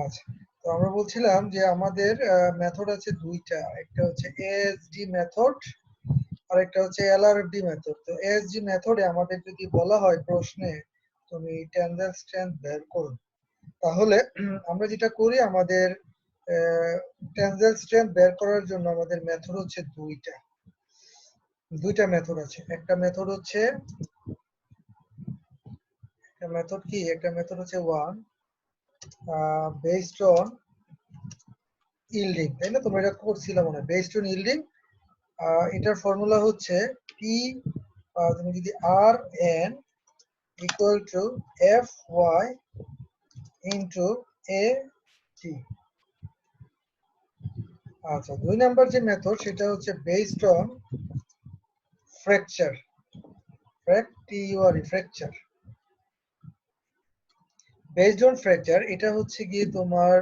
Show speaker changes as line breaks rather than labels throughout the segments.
আচ্ছা, তো আমরা বলছিলাম যে আমাদের মেথড আছে দুইটা, একটা হচ্ছে এএসডি মেথড আর একটা হচ্ছে এলআরডি মেথড। তো এএসডি মেথডে আমাদের যদি বলা হয় প্রশ্নে তুমি টেনজেন্ট স্ট্রেংথ বের করো, তাহলে আমরা যেটা করি আমাদের টেনজেন্ট স্ট্রেংথ বের করার জন্য আমাদের মেথড হচ্ছে দুইটা মেথড আছে। একটা মেথড হচ্ছে ওয়ান বেসড অন ইল্ডিং, তাই না? তোমরা এটা করছিলাম মনে হয়, বেসড অন ইল্ডিং। এটার ফর্মুলা হচ্ছে পি, তুমি যদি R N equal to F Y into A T. আচ্ছা, 2 নাম্বার যে মেথড সেটা হচ্ছে based on fracture, fracture. Based on fracture এটা হচ্ছে গিয়ে তোমার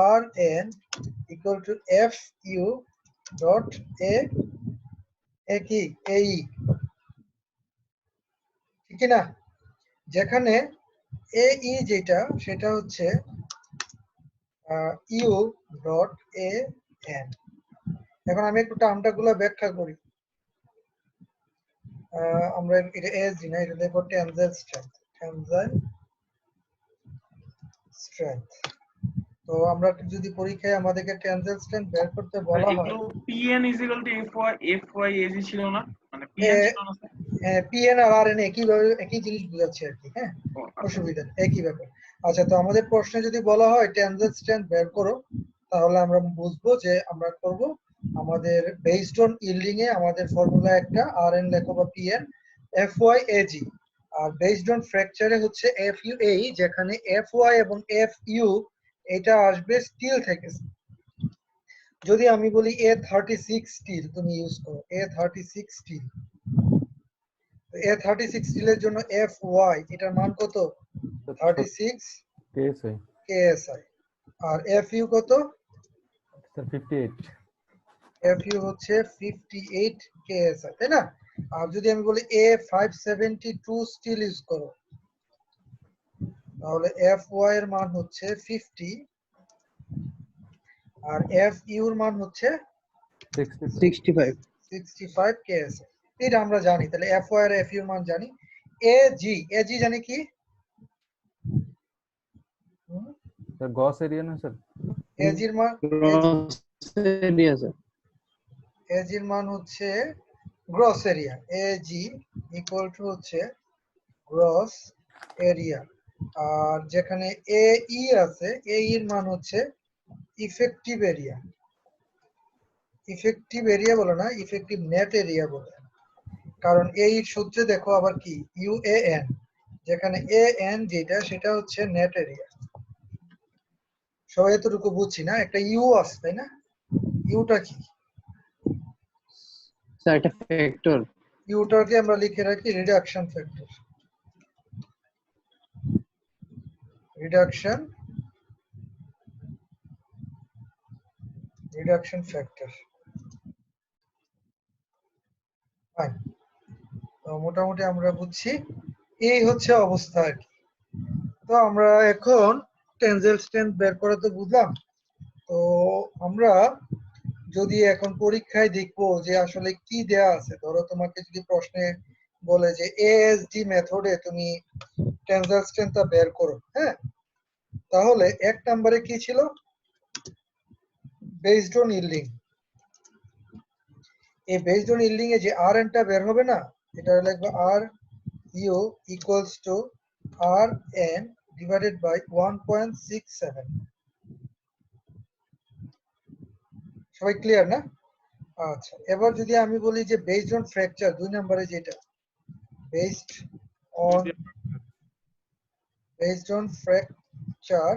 R N equal to F U dot A কি এই, ঠিক না? যেখানে এ ই যেটা সেটা হচ্ছে ইউ ডট এ এন। এখন আমি একটু টার্মটাগুলো ব্যাখ্যা করি। আমরা এটা এএসডি না, এটা দেখো টেনজাইল স্ট্রেংথ। তো আমরা যদি পরীক্ষায় আমাদেরকে টেনজাইল স্ট্রেংথ বের করতে বলা হয়,
এগুলো pn fyaz ছিল না, মানে pn ছিল না স্যার?
পিএন আর আর এন একই জিনিস বোঝাচ্ছে আর কি। হ্যাঁ, অসুবিধা নেই, একই ব্যাপার। আচ্ছা, তো আমাদের প্রশ্নে যদি বলা হয় টেনজাইল স্ট্রেংথ বের করো, তাহলে আমরা বুঝবো যে আমরা করব আমাদের বেসড অন ইল্ডিং এ আমাদের ফর্মুলা একটা আর এন লেখো বা পিএন এফ ওয়াই এজি, আর বেসড অন ফ্র্যাকচারে হচ্ছে এফ ইউ এই, যেখানে এফ ওয়াই এবং এফ ইউ এটা আসবে স্টিল থেকে। যদি আমি বলি A36 স্টিল তুমি ইউজ করো A36 স্টিল, A36 স্টিলের জন্য এফ ওয়াই এটার মান কত? 36 কেএসআই। আর এফ ইউ কত?
58।
এফ ইউ হচ্ছে 58 কেএসআই, তাই না? আর যদি আমি বলি A572 স্টিল ইউজ করো, তাহলে এফ ওয়াই এর মান হচ্ছে 50 আর এফ ইউ এর মান হচ্ছে 65 কেএসআই। এটা আমরা জানি, তাহলে এফ ওয়াই আর এফ ইউ এর মান জানি। এজি জানি কি?
স্যার গস এরিয়া না স্যার?
এজির মান এজির মান হচ্ছে gross area. AG equal to হচ্ছে গ্রস এরিয়া। আর যেখানে এ ই আছে, এ এর মান হচ্ছে ইফেক্টিভ এরিয়া। ইফেক্টিভ এরিয়া বলে না, ইফেক্টিভ নেট এরিয়া বলে। কারণ এই সূত্রে দেখো আবার কি ইউএএন, যেখানে এ এন যেটা সেটা হচ্ছে নেট এরিয়া। সবাই এতটুকু বুঝছি না? একটা ইউ আছে, তাই না? ইউটা কি?
স্যার এটা ফ্যাক্টর।
ইউটাকে আমরা লিখে রাখি reduction factor. Reduction factor. Fine, তো মোটামুটি আমরা বুঝছি, এই হচ্ছে অবস্থা আর কি। তো আমরা এখন টেনজাইল স্ট্রেংথ বের করে তো বুঝলাম। তো আমরা যদি এখন পরীক্ষায় দেখবো যে আসলে কি দেয়া আছে, ধরো তোমাকে যদি প্রশ্নে বলে যে এএসডি মেথডে তুমি টেনজাইল স্ট্রেংথটা বের করো, হ্যাঁ, তাহলে এক নম্বরে কি ছিল? Based on yielding. এই বেসড অন ইল্ডিং এ যে আর এন টা বের হবে না, এটা লিখবো R U equals to R N divided by 1.67। সবাই ক্লিয়ার না? আচ্ছা, এবার যদি আমি বলি যে বেসড অন ফ্র্যাকচার, 2 নম্বরে যেটা বেসড অন ফ্র্যাকচার,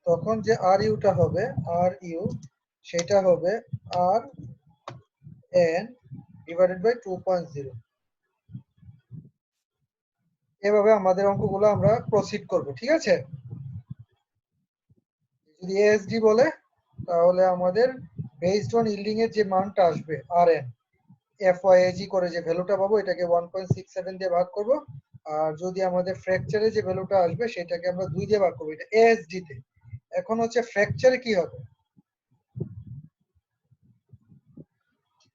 তখন যে আর ইউটা হবে, আর ইউ সেটা হবে আর এন ডিভাইডেড বাই 2.0। এভাবে আমাদের অঙ্কগুলো আমরা প্রসিড করব, ঠিক আছে? যদি এএসডি বলে, তাহলে আমাদের বেসড অন ইল্ডিং এর যে মানটা আসবে আর এন এফওয়াইজি করে যে ভ্যালুটা পাবো, এটাকে 1.67 দিয়ে ভাগ করব। আর যদি আমাদের ফ্র্যাকচারে যে ভ্যালুটা আসবে সেটাকে আমরা 2 দিয়ে ভাগ করবো, এটা এএসডি তে। এখন হচ্ছে ফ্র্যাকচারে কি হবে?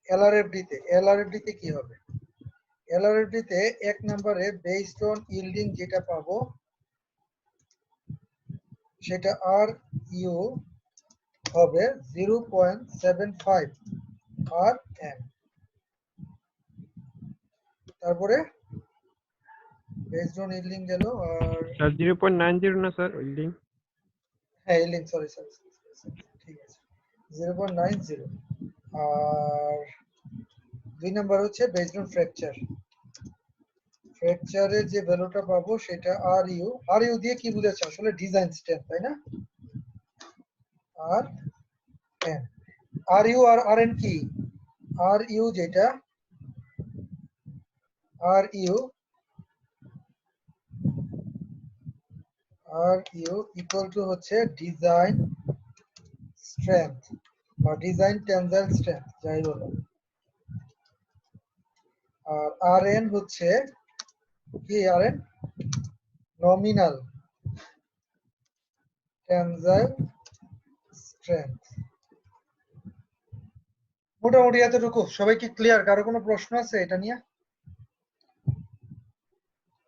এলআরএফডি তে কি হবে? এলআরএফডি তে এক নম্বরে বেসড অন ইল্ডিং যেটা পাবো সেটা আর ইউ হবে 0.75 আর এম। তারপরে বেসড অন ইল্ডিং গেল আর
স্যার 0.90 না স্যার ইল্ডিং?
হ্যাঁ ইল্ডিং, সরি ঠিক আছে 0.90। আর 2 নাম্বার হচ্ছে বেসড অন ফ্র্যাকচারের যে ভ্যালুটা পাবো সেটা আর ইউ দিয়ে কি বুঝাচ্ছে আসলে ডিজাইন স্ট্রেংথ, তাই না? আর এন, আর ইউ আর আর এন কি? আর ইউ যেটা আর ইউ ইকুয়াল টু হচ্ছে ডিজাইন স্ট্রেংথ বা ডিজাইন টেনজাইল স্ট্রেংথ যাই বলো। আর আর এন হচ্ছে কি? R N nominal tensile strength. মোটামুটি এতটুকু। সবাই কি ক্লিয়ার? কারো কোনো প্রশ্ন আছে এটা নিয়ে?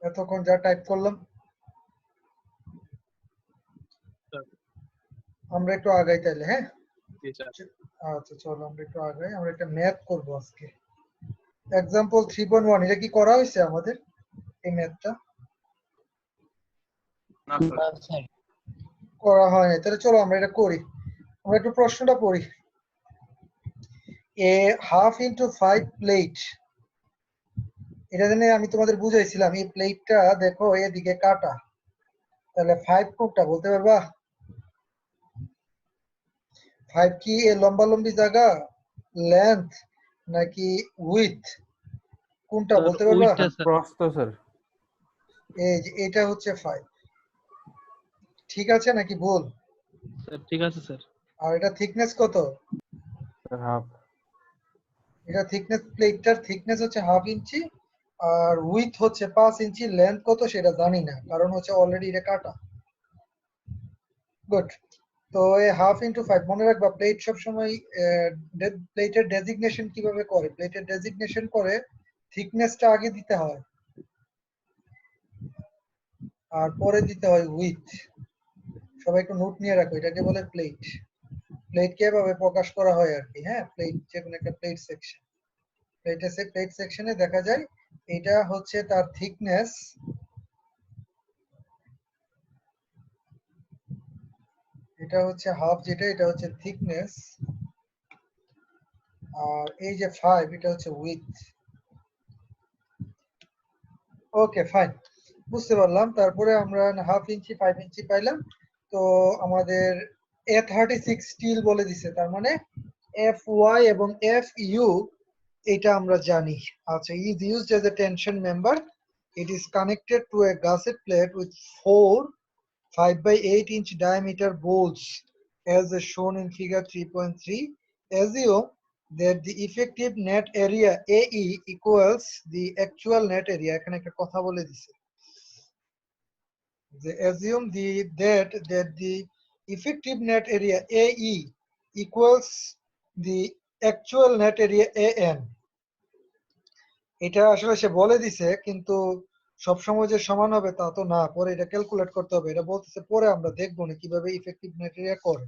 এতক্ষণ যা টাইপ করলাম। আমরা একটু আগাই তাইলে, হ্যাঁ আচ্ছা চলো আমরা একটু আগাই। আমরা একটা ম্যাথ করব আজকে। এক্সাম্পল 3.1 এটা কি করা হয়েছে আমাদের এই ম্যাথটা?
না স্যার
করা হয়নি। তাহলে চলো আমরা এটা করি। আমরা একটু প্রশ্নটা পড়ি। a half into 5 প্লেট, এটা জন্য আমি তোমাদের বুঝাইছিলাম এই প্লেটটা দেখো এদিকে কাটা, তাহলে 5 কোনটা বলতে পারবা? 5 কি এ লম্বালম্বি জায়গা, লেন্থ নাকি উইথ, কোনটা বলতে পারবা?
প্রস্থ স্যার।
এই যে এটা হচ্ছে 5, ঠিক আছে নাকি ভুল?
স্যার ঠিক আছে স্যার।
আর এটা থিকনেস কত?
Sir half.
এটা থিকনেস, প্লেটটার থিকনেস হচ্ছে 1/2 ইঞ্চি আর উইথ হচ্ছে 5 ইঞ্চি। লেন্থ কত সেটা জানি না কারণ হচ্ছে অলরেডি এটা কাটা। গুড। তো এই 1/2 into 5 মনে রাখবা প্লেট সবসময় প্লেটের ডেজিগনেশন কিভাবে করে? প্লেটের ডেজিগনেশন করে থিকনেসটা আগে দিতে হয় আর পরে দিতে হয় উইথ। সবাই একটু নোট নিয়ে রাখো, এটাকে বলে প্লেট। প্লেটকে এভাবে প্রকাশ করা হয় আর কি। হ্যাঁ, প্লেট যেকোনো একটা প্লেট সেকশন, প্লেট সেকশনে দেখা যায় এটা হচ্ছে তার থিকনেস, এটা হচ্ছে হাফ, যেটা এটা হচ্ছে থিকনেস, আর এই যে 5 এটা হচ্ছে উইথ। ওকে ফাইন, বুঝতে পারলাম। তারপরে আমরা 1/2 ইঞ্চি 5 ইঞ্চি পাইলাম। তো আমাদের A36 স্টিল বলে দিছে, তার মানে FY এবং FU এটা আমরা জানি। আচ্ছা, is used as a tension member. It is connected to a gusset plate with 4 5/8 inch diameter bolts as shown in figure 3.3. Assume that the effective net area AE equals the actual net area. এখানে একটা কথা বলে দিছে যে assume that the effective net area AE equals the actual net area AN. এটা আসলে সে বলে দিছে কিন্তু সবসময় যে সমান হবে তা তো না, পরে এটা ক্যালকুলেট করতে হবে। এটা বলতেছে পরে আমরা দেখবো না কিভাবে ইফেক্টিভ নেট এরিয়া করে।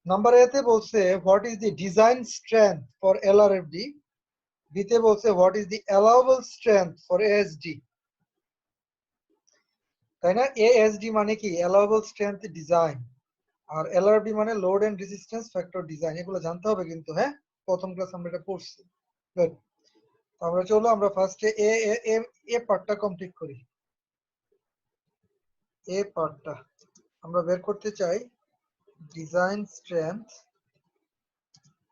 নাম্বার এ তে বলছে what is the design strength for LRFD, B তে বলছে what is the allowable strength for ASD, তাই না? এএসডি মানে কি? অ্যালাউয়েবল স্ট্রেংথ ডিজাইন, আর এলআরবি মানে load and resistance factor design. এগুলো জানতে হবে কিন্তু, হ্যাঁ প্রথম ক্লাস আমরা এটা পড়ছি। গুড। আমরা চলো আমরা ফার্স্টে এ পার্টটা কমপ্লিট করি। এ পার্টটা আমরা বের করতে চাই ডিজাইন স্ট্রেংথ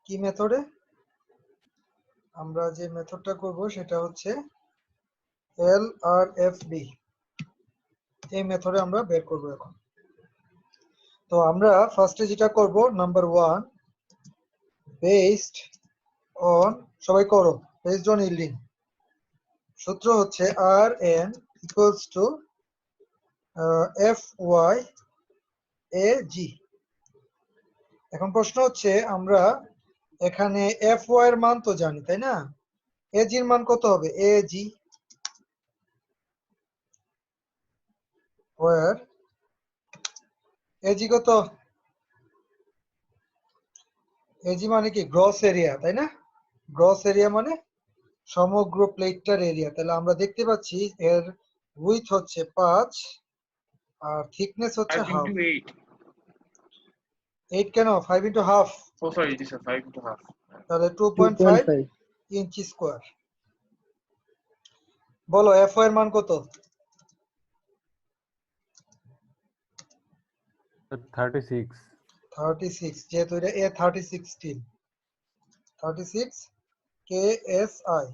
কি মেথডে? আমরা যে মেথডটা করব সেটা হচ্ছে এলআরএফডি, এই মেথডে আমরা বের করব এখন। তো আমরা ফার্স্টে যেটা করব, নাম্বার 1 বেসড অন, সবাই করো, বেসড অন ইল্ডিং। সূত্র হচ্ছে R n equals to F y A g. এখন প্রশ্ন হচ্ছে আমরা এখানে এফ ওয়াই এর মান তো জানি তাই না, এ জি এর মান কত হবে? এ জি ওয়ার এ জি কত? এ জি মানে কি গ্রস এরিয়া তাই না, গ্রস এরিয়া মানে সমগ্র প্লেটটার এরিয়া। তাহলে আমরা দেখতে পাচ্ছি এর উইথ হচ্ছে 5 আর থিকনেস হচ্ছে
5
হাফ।
into 8.
8 কেন? 5 into half,
Oh, sorry, it is a 5 into half.
তাহলে 2.5 ইঞ্চি স্কোয়ার। বলো এফ এর মান কত?
36
36, যেহেতু এটা এ 36 KSI,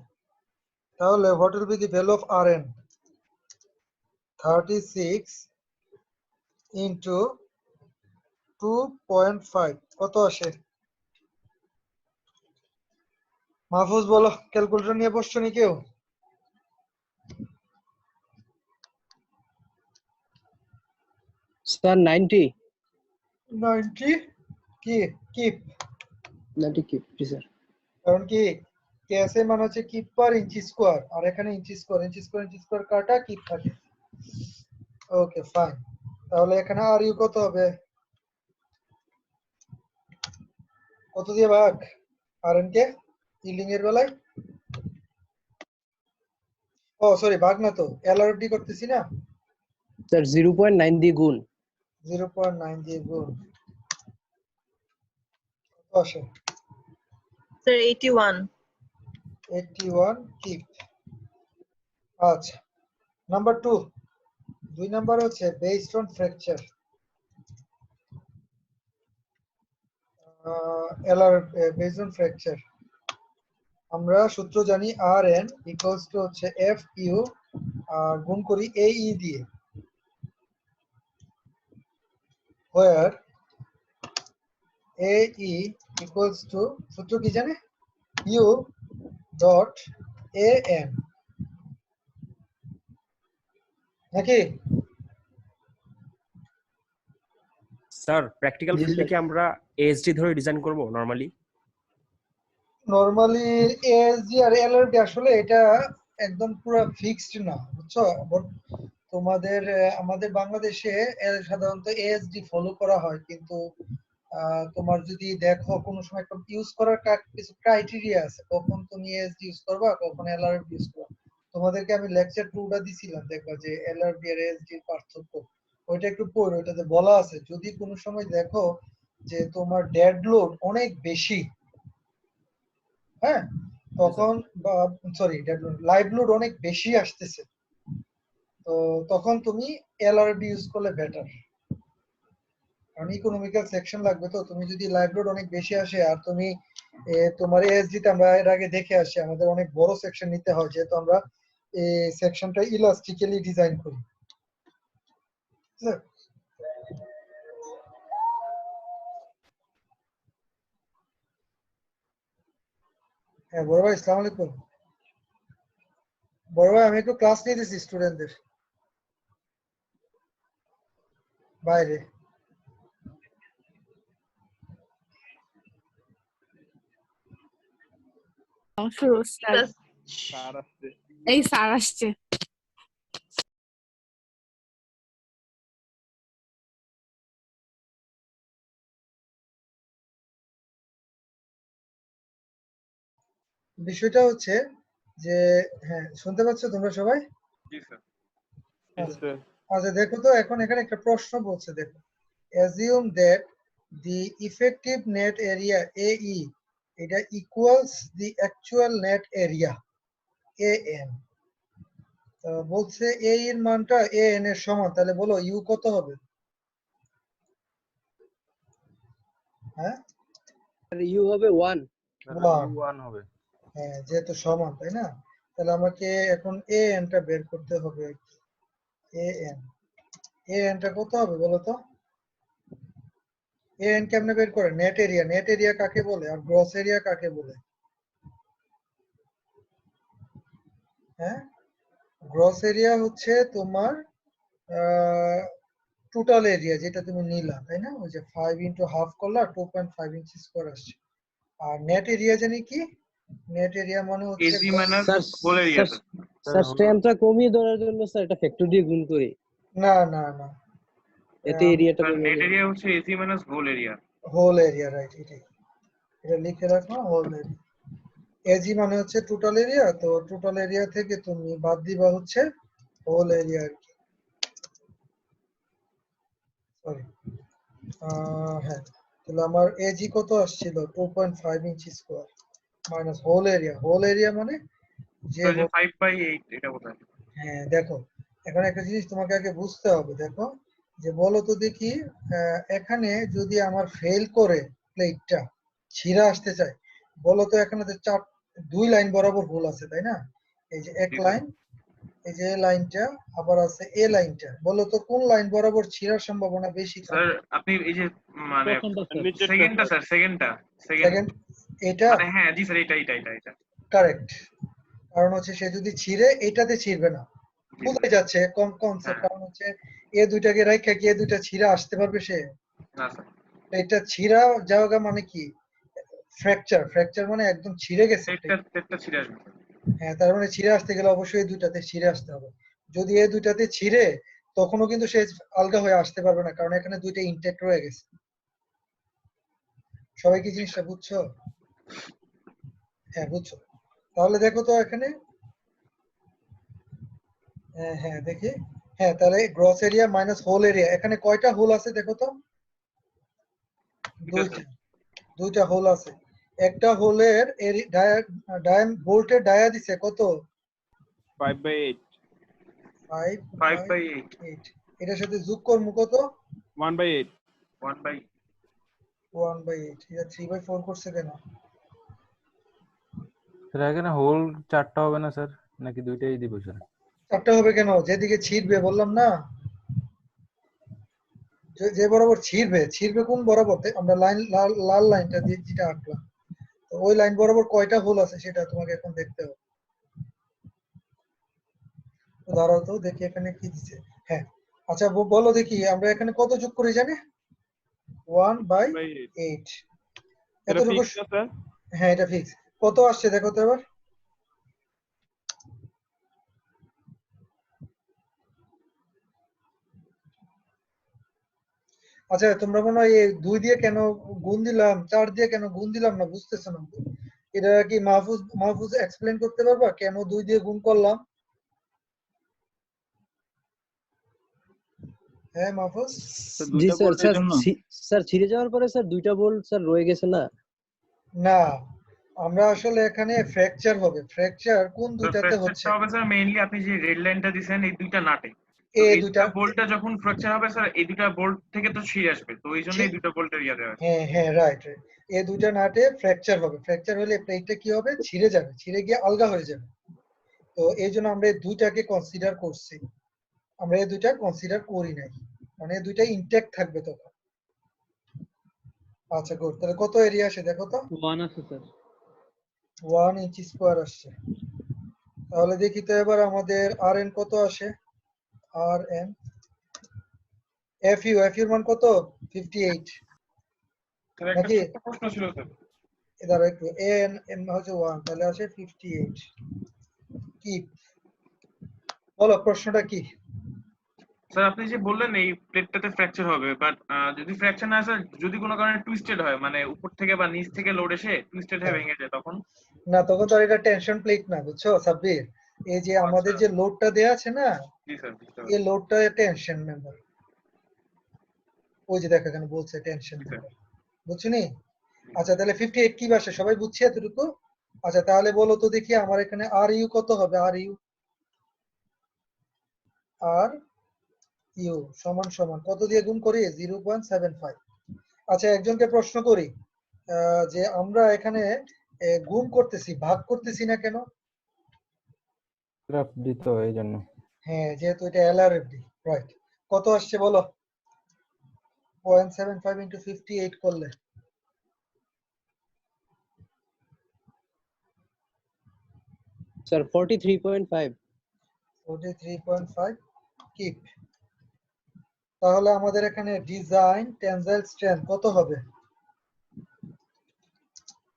তাহলে what will be the value of Rn? 36 into 2.5 কত আসে? মাহফুজ বলো, ক্যালকুলেটর নিয়ে বসছো নি কেউ?
স্যার 90
90 কি কিপ,
90 কি স্যার?
কারণ কি কেএসআই মান হচ্ছে কিপ পার ইঞ্চি স্কোয়ার, আর এখানে ইঞ্চি স্কোয়ার কাটা কিপ থাকে। ওকে ফাইন, তাহলে এখানে আর ইউ কত হবে? কত দিয়ে ভাগ আরএন কে ইলিং এর বেলায়? ও সরি ভাগ না তো, এলআরডি করতেছি না,
স্যার 0.9 দিয়ে গুণ।
0.9 দিয়ে গুণ, কত আসে?
Sir, 81.
81 কিপ। আচ্ছা, নাম্বার 2, 2 নাম্বার হচ্ছে based on fracture. LR based on fracture আমরা সূত্র জানি আর এন ইকুয়ালস টু হচ্ছে এফ ইউ আর গুণ করি এ ই দিয়ে, where A E equals to সূত্র কি জানে? ইউ ডট এ এন নাকি?
স্যার প্র্যাকটিক্যাল
জি
ফিল্ডে
স্যার।
কি আমরা এএসডি ধরে ডিজাইন করব নরমালি?
নরমালি এএসডি আর এলআরডি আসলে এটা একদম পুরো ফিক্সড না, বুঝছো? তোমাদের আমাদের বাংলাদেশে সাধারণত এএসডি ফলো করা হয়, কিন্তু তোমার যদি দেখো কোনো সময় একটা ইউজ করার কিছু ক্রাইটেরিয়া আছে, কখন তুমি এএসডি ইউজ করবা, কখন এলআরডি ইউজ করবা। তোমাদেরকে আমি লেকচার 2টা দিছিলাম, দেখবা যে এলআরডি আর এএসডি এর পার্থক্য, ওইটা একটু পড়ো, ওইটাতে বলা আছে যদি কোনো সময় দেখো যে তোমার ডেড লোড অনেক বেশি, হ্যাঁ, তখন সরি লাইভ লোড অনেক বেশি আসতেছে, তো তখন তুমি এলআরডি ইউজ করলে বেটার, কারণ ইকোনমিক্যাল সেকশন লাগবে। তো তুমি যদি লাইভ লোড অনেক বেশি আসে আর তুমি তোমার এএসডি তে আমরা এর আগে দেখে আসি আমাদের অনেক বড় সেকশন নিতে হয়, যেহেতু আমরা এই সেকশনটা ইলাস্টিক্যালি ডিজাইন করি। হ্যাঁ বড় ভাই, আসসালামু আলাইকুম। বড় ভাই আমি একটু ক্লাস নিতেছি স্টুডেন্টদের বাইরে।
শুরু স্যার,
Plus,
এই স্যার আসছে।
বিষয়টা হচ্ছে যে, হ্যাঁ শুনতে পাচ্ছ তোমরা সবাই?
জি স্যার।
আচ্ছা দেখো তো, এখন এখানে একটা প্রশ্ন বলছে, দেখো, assume that the effective net area AE এটা equals the actual net area AN। বলছে A এর মানটা AN এর সমান, তাহলে বলো ইউ কত হবে? হ্যাঁ
ইউ হবে 1।
ওয়ান হবে।
হ্যাঁ যেহেতু সমান তাই না, তাহলে আমাকে এখন AN টা বের করতে হবে। AN AN টা কত হবে বলো তো? AN কেমনে বের করে? নেট এরিয়া কাকে বলে আর গ্রস এরিয়া কাকে বলে? হ্যাঁ গ্রস এরিয়া হচ্ছে তোমার টোটাল এরিয়া যেটা তুমি নিলা, তাই না? ওই যে 5 ইনটু হাফ করলা 2.5 ইঞ্চি স্কয়ার আসছে। আর নেট এরিয়া জানি কি? নেট এরিয়া মানে হচ্ছে
AG minus
sir
hole area
sir sir স্ট্রেনথটা কমিয়ে ধরার জন্য স্যার এটা ফ্যাক্টর দিয়ে গুণ করি,
না না না,
এতে এরিয়াটা
স্যার
কমে
নেট
যাবে।
এরিয়া হচ্ছে AG minus hole area.
Hole area, right, এটাই। এটা লিখে রাখো, হোল এরিয়া। এজি মানে হচ্ছে টোটাল এরিয়া, তো টোটাল এরিয়া থেকে তুমি বাদ দিবা হচ্ছে হোল এরিয়া আর কি। সরি, হ্যাঁ, তাহলে আমার এজি কত আসছিল? 2.5 inch square minus hole area. Hole area মানে যে
তো যে 5/8 এটা কোথায়?
হ্যাঁ দেখো, এখন একটা জিনিস তোমাকে আগে বুঝতে হবে। দেখো যে বলো তো দেখি, এখানে যদি আমার ফেল করে প্লেটটা ছিঁড়া আসতে চায়, বলো তো এখানে তো দুই লাইন বরাবর হোল আছে, তাই না? এই যে এক
জি স্যার।
লাইন, এই যে লাইনটা, আবার আছে এ লাইনটা। বলো তো কোন লাইন বরাবর ছিঁড়ার সম্ভাবনা বেশি
স্যার
থাকে?
আপনি এই যে মানে
নিচেরটা
সেকেন্ডটা
স্যার।
স্যার, সেকেন্ডটা সেকেন্ড
সেকেন্ড, এটা
মানে হ্যাঁ জি স্যার, এটা
কারেক্ট। কারণ হচ্ছে সে যদি ছিঁড়ে এটাতে ছিঁড়বে না,
জি
বুঝে
স্যার।
যাচ্ছে কম কনসেপ্ট।
হ্যাঁ,
কারণ হচ্ছে এ দুইটাকে রাখা কি এ দুইটা ছিঁড়া আসতে পারবে সে?
না স্যার।
এটা ছিঁড়া যাওয়া মানে কি? ফ্র্যাকচার। ফ্র্যাকচার মানে একদম ছিঁড়ে গেছে
সেটটা
plate।
সেটটা ছিঁড়ে আসবে।
হ্যাঁ, তার মানে ছিঁড়ে আসতে গেলে অবশ্যই এই দুইটাতে ছিঁড়ে আসতে হবে। যদি এই দুইটাতে ছিঁড়ে, তখনও কিন্তু সে আলগা হয়ে আসতে পারবে না, কারণ এখানে দুইটা ইনটেক্ট রয়ে গেছে। সবাই কি জিনিসটা বুঝছো? হ্যাঁ বুঝছো। তাহলে দেখো তো এখানে, হ্যাঁ হ্যাঁ দেখি। হ্যাঁ, তাহলে gross area minus hole area, এখানে কয়টা হোল আছে দেখো তো?
ঠিক আছে।
দুইটা। দুইটা হোল আছে। একটা হোলের বোল্টের ডায়া দিছে কত?
5/8
5
5/8
8। এটার সাথে যোগ করবো কত?
1/8
1/8
1/8। এটা 3/4 করছে কেন?
স্যার এখানে হোল 4টা হবে না স্যার, নাকি দুইটাই দিব স্যার?
চারটা হবে কেন? যেদিকে ছিড়বে বললাম না, যে বরাবর ছিড়বে কোন বরাবর? আমরা লাইন লাল লাল লাইনটা দিয়ে যেটা আঁকলাম, তো ওই লাইন বরাবর কয়টা হোল আছে সেটা তোমাকে এখন দেখতে হবে। তো দাঁড়াও তো দেখি এখানে কি দিছে। হ্যাঁ, আচ্ছা বলো দেখি আমরা এখানে কত যোগ করি জানি?
1/8
1/8।
এটা
এতটুকু
ফিক্স না স্যার?
হ্যাঁ, এটা ফিক্স। কত আসছে দেখো তো এবার। আচ্ছা, তোমরা মনে হয় এই 2 দিয়ে কেন গুণ দিলাম, 4 দিয়ে কেন গুণ দিলাম না বুঝতেছো না? এটা কি মাহফুজ এক্সপ্লেন করতে পারবা কেন 2 দিয়ে গুণ করলাম? হ্যাঁ মাহফুজ।
স্যার
জি
দুইটা
স্যার,
বোল্টের জন্য।
স্যার ছিঁড়ে যাওয়ার পরে স্যার দুইটা বোল্ট স্যার রয়ে গেছে না?
না, আমরা আসলে এখানে ফ্র্যাকচার হবে। ফ্র্যাকচার কোন
তো
দুইটাতে হচ্ছে?
ফ্র্যাকচারটা হবে স্যার মেইনলি আপনি যে রেড লাইনটা দিছেন এই দুইটা নাটে। তো
এই
এই
দুইটা
দুইটা বোল্টটা যখন ফ্র্যাকচার হবে স্যার, এই দুইটা বোল্ট থেকে তো ছিঁড়ে আসবে, তো এই জন্য এই দুইটা বোল্টের ইয়া দেওয়া আছে।
হ্যাঁ হ্যাঁ, রাইট। এই দুইটা নাটে ফ্র্যাকচার হবে। ফ্র্যাকচার হলে প্লেটটা কি হবে? ছিঁড়ে যাবে, ছিঁড়ে গিয়ে আলগা হয়ে যাবে। তো এই জন্য আমরা এই দুইটাকে কনসিডার করছি। আমরা এই দুইটা কনসিডার করি নাই, মানে এই দুইটা ইনটেক্ট থাকবে তখন। আচ্ছা গুড। তাহলে কত এরিয়া আসে দেখো তো?
1 আছে স্যার।
1 ইঞ্চি স্কোয়ার আসছে। তাহলে দেখি তো এবার আমাদের আর এন কত আসে? আর এন এফ ইউ মান কত? 58
স্যার একটা
নাকি?
ছোট্ট প্রশ্ন ছিল স্যার।
এদার একটু এন এন হচ্ছে 1, তাহলে আসে 58। কি বলো, প্রশ্নটা কি?
স্যার আপনি যে বললেন এই প্লেটটাতে ফ্র্যাকচার হবে, বাট যদি ফ্র্যাকচার না স্যার, যদি কোনো কারণে টুইস্টেড হয়, মানে উপর থেকে বা নিচ থেকে লোড এসে টুইস্টেড হয়ে ভেঙে যায়, তখন?
না, তখন তো আর এটা টেনশন প্লেট না, বুঝছো সাব্বির? এই যে আমাদের
আচ্ছা।
যে লোডটা দেয়া আছে না,
জি স্যার, বুঝতে
এই
পারছি।
লোডটা টেনশন মেম্বার। ওই যে দেখো এখানে বলছে টেনশন
জি স্যার।
মেম্বার, বুঝছনি? আচ্ছা, তাহলে 58 কি আসে সবাই বুঝছি এতটুকু? আচ্ছা, তাহলে বলো তো দেখি আমার এখানে আর ইউ কত হবে? আর ইউ সমান সমান কত দিয়ে গুণ করি? 0.75। আচ্ছা, একজনকে প্রশ্ন করি, যে আমরা এখানে গুণ করতেছি, ভাগ করতেছি না কেন?
গ্রাফ দিত এই জন্য।
হ্যাঁ, যেহেতু এটা এলআরএফডি, রাইট। কত আসছে বলো? 0.75 ইন্টু 58 করলে
স্যার 43.5।
43.5 কিপ। তাহলে আমাদের এখানে ডিজাইন টেনজাইল স্ট্রেংথ কত হবে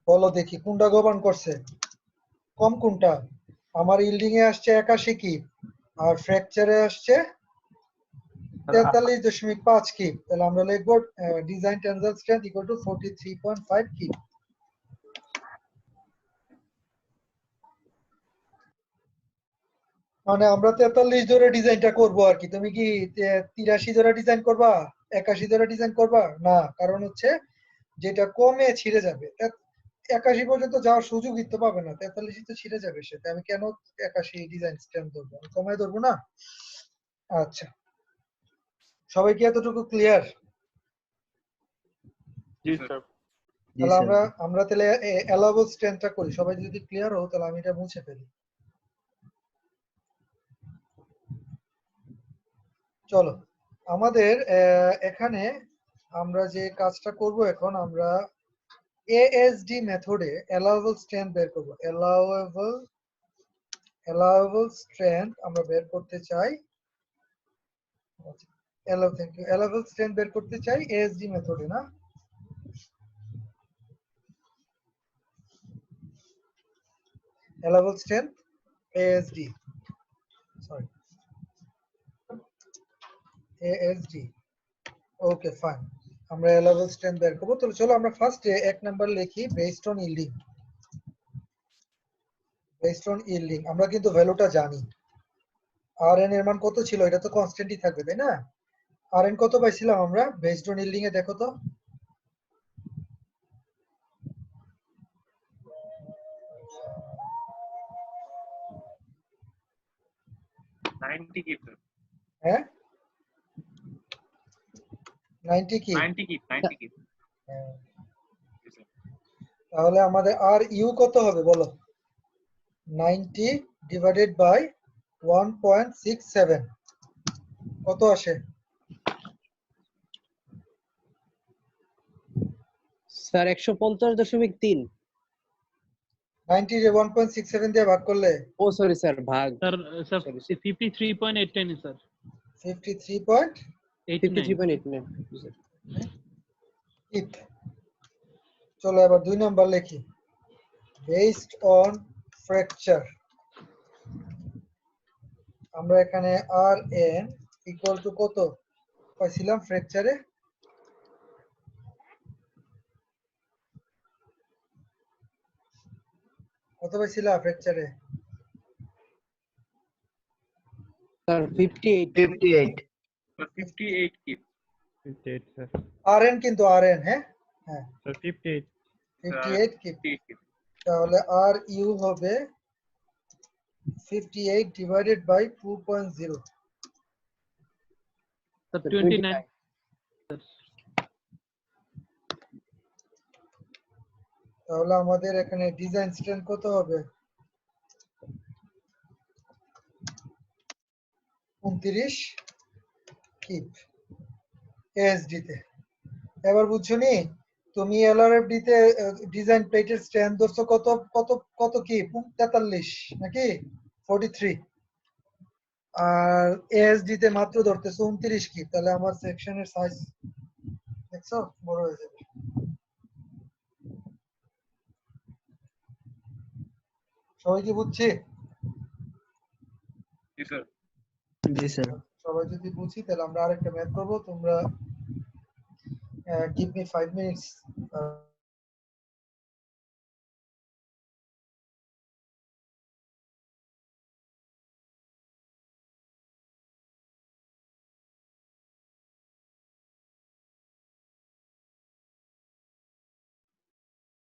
বলো দেখি, কোনটা গভর্ন করছে, কম কোনটা? আমার ইল্ডিং এ আসছে 81 কি, আর ফ্র্যাকচারে আসছে 43.5 কি। তাহলে আমরা লিখবো design tensile strength equal to 43.5 কি। মানে আমরা 43 ধরে ডিজাইনটা করব আর কি। তুমি কি 83 ধরে ডিজাইন করবা, 81 ধরে ডিজাইন করবা? না, কারণ হচ্ছে যেটা কমে ছিঁড়ে যাবে, 81 পর্যন্ত যাওয়ার সুযোগই তো পাবে না, 43 তো ছিঁড়ে যাবে সেটা। আমি কেন 81 ডিজাইন স্ট্যান্ড ধরবো, আমি কমায় ধরবো না? আচ্ছা, সবাই কি এতটুকু ক্লিয়ার?
জি স্যার।
তাহলে আমরা তাহলে অ্যালাউবল স্ট্যান্ডটা করি। সবাই যদি ক্লিয়ার হও তাহলে আমি এটা মুছে ফেলি। চলো, আমাদের এখানে আমরা যে কাজটা করব এখন, আমরা এএসডি মেথডে অ্যালাউবল স্ট্রেংথ বের করব। অ্যালাউবল স্ট্রেংথ আমরা বের করতে চাই, অ্যালাউবল স্ট্রেংথ বের করতে চাই এএসডি মেথডে, না? Allowable strength ASD, sorry ASD. Okay fine, আমরা অ্যালাউবল স্ট্রেংথ বের করব। তাহলে চলো আমরা ফার্স্টে 1 নাম্বার লিখি based on yielding. Based on yielding আমরা কিন্তু ভ্যালুটা জানি। আরএন এর মান কত ছিল, এটা তো কনস্ট্যান্টই থাকবে তাই না? আরএন কত পাইছিলাম আমরা বেসড অন ইল্ডিং এ, দেখো তো।
90 কি স্যার?
হ্যাঁ 90 কি?
90 কি? 90 কি?
হ্যাঁ।
জি স্যার।
তাহলে আমাদের আর ইউ কত হবে বলো? 90 ডিভাইডেড বাই 1.67 কত আসে?
স্যার 150.3।
90 রে 1.67 দিয়ে ভাগ করলে
ও সরি স্যার, ভাগ।
Sir sir
Sorry,
53.89 sir.
53.8।
53.89।
চলো এবার 2 নাম্বার লিখি বেসড অন ফ্র্যাকচার। আমরা এখানে আর এন ইকুয়াল টু কত পাইছিলাম ফ্র্যাকচারে? কত পাইছিলাম ফ্র্যাকচারে?
স্যার 58।
স্যার 58 কি?
58 স্যার।
আরএন কিন্তু আরএন, হ্যাঁ হ্যাঁ
স্যার 58।
58 কি।
58 কি?
তাহলে আর ইউ হবে 58 ডিভাইডেড বাই 2.0।
Sir 29 sir.
তাহলে আমাদের এখানে ডিজাইন স্ট্রেংথ কত হবে? 29 কিপ এএসডি তে। এবার বুঝছো নি, তুমি এলআরএফডি তে ডিজাইন প্লেটের স্ট্রেংথ ধরছো কত কত কত কি 43 নাকি 43, আর এএসডি তে মাত্র ধরতেছো 29 কি। তাহলে আমার সেকশনের সাইজ দেখছো বড় হয়ে যাবে। সবাই কি বুঝছি?
জি স্যার।
জি স্যার।
সবাই যদি বুঝি তাহলে আমরা আরেকটা ম্যাথ করব। তোমরা give me 5 minutes.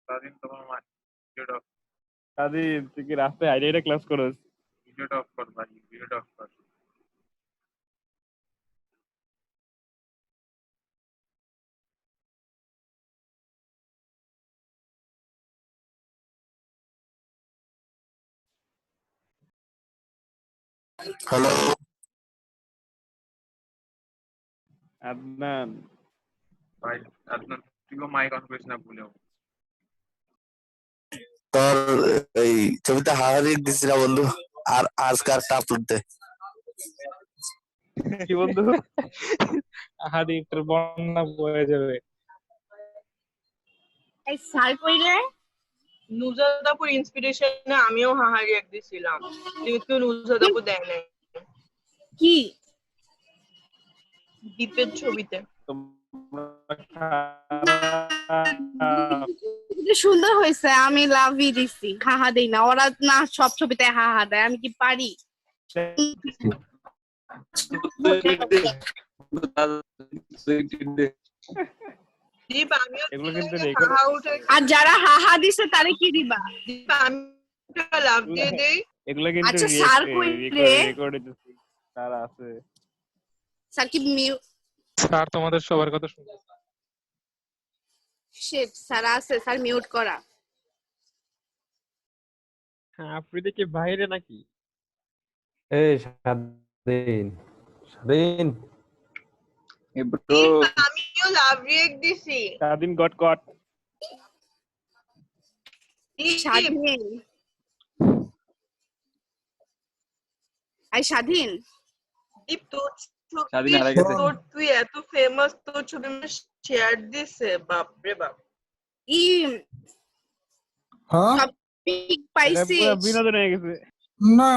সারাদিন তোমার মা ভিডিওটা
দাদি তুই কি রাস্তায় আইডিয়া ক্লাস করস?
অফ কর ভাই, ভিডিওটা অফ কর।
হ্যালো
আদনান।
ভাই আপনার তুইও মাইক অন করিস না ভুলেও।
তোর এই ছবিটা হাহারি দিছি না বন্ধু, আর আজকার আপলোড দে।
কি বন্ধু? আহারে একটু বন্যা বয়ে যাবে।
এই স্যার কইলে
নুজাদাপুর ইন্সপিরেশনে আমিও হাহারি এক দিছিলাম, কিন্তু নুজাদাপুর দেয় নাই
কি
দ্বীপের ছবিতে।
তোমরা খারাপ।
এটা সুন্দর হয়েছে, আমি লাভই দিছি, হাহা দেই না। ওরা না সব ছবিতে হাহা দেয়, আমি কি পারি?
দীপ আমিও
এগুলো কিন্তু
হাহা উঠে,
আর যারা হাহা দিছে তারে কি দিবা?
দীপ আমি লাভ দিয়ে দেই।
এগুলো কিন্তু
আচ্ছা, স্যার কইলে
রেকর্ড হইতেছে। স্যার আছে।
স্যার কি
স্যার তোমাদের সবার কথা শুনছে।
শিট, স্যার আছে, স্যার মিউট করা।
হ্যাঁ, আপনি কি বাইরে নাকি?
এই স্বাধীন স্বাধীন
দীপ আমিও লাভ রিয়েক্ট দিছি।
স্বাধীন গট গট।
দীপ,
স্বাধীন, স্বাধীন
দীপ তোর
স্বাধীন
ছবি,
হারা গেছে।
তুই এত ফেমাস, তোর ছবি শেয়ার দিছে, বাপরে বাপ।
ই
হ্যাঁ
টপিক
এটা
পাইছিস?
পুরো বিনোদন হয়ে গেছে।
না,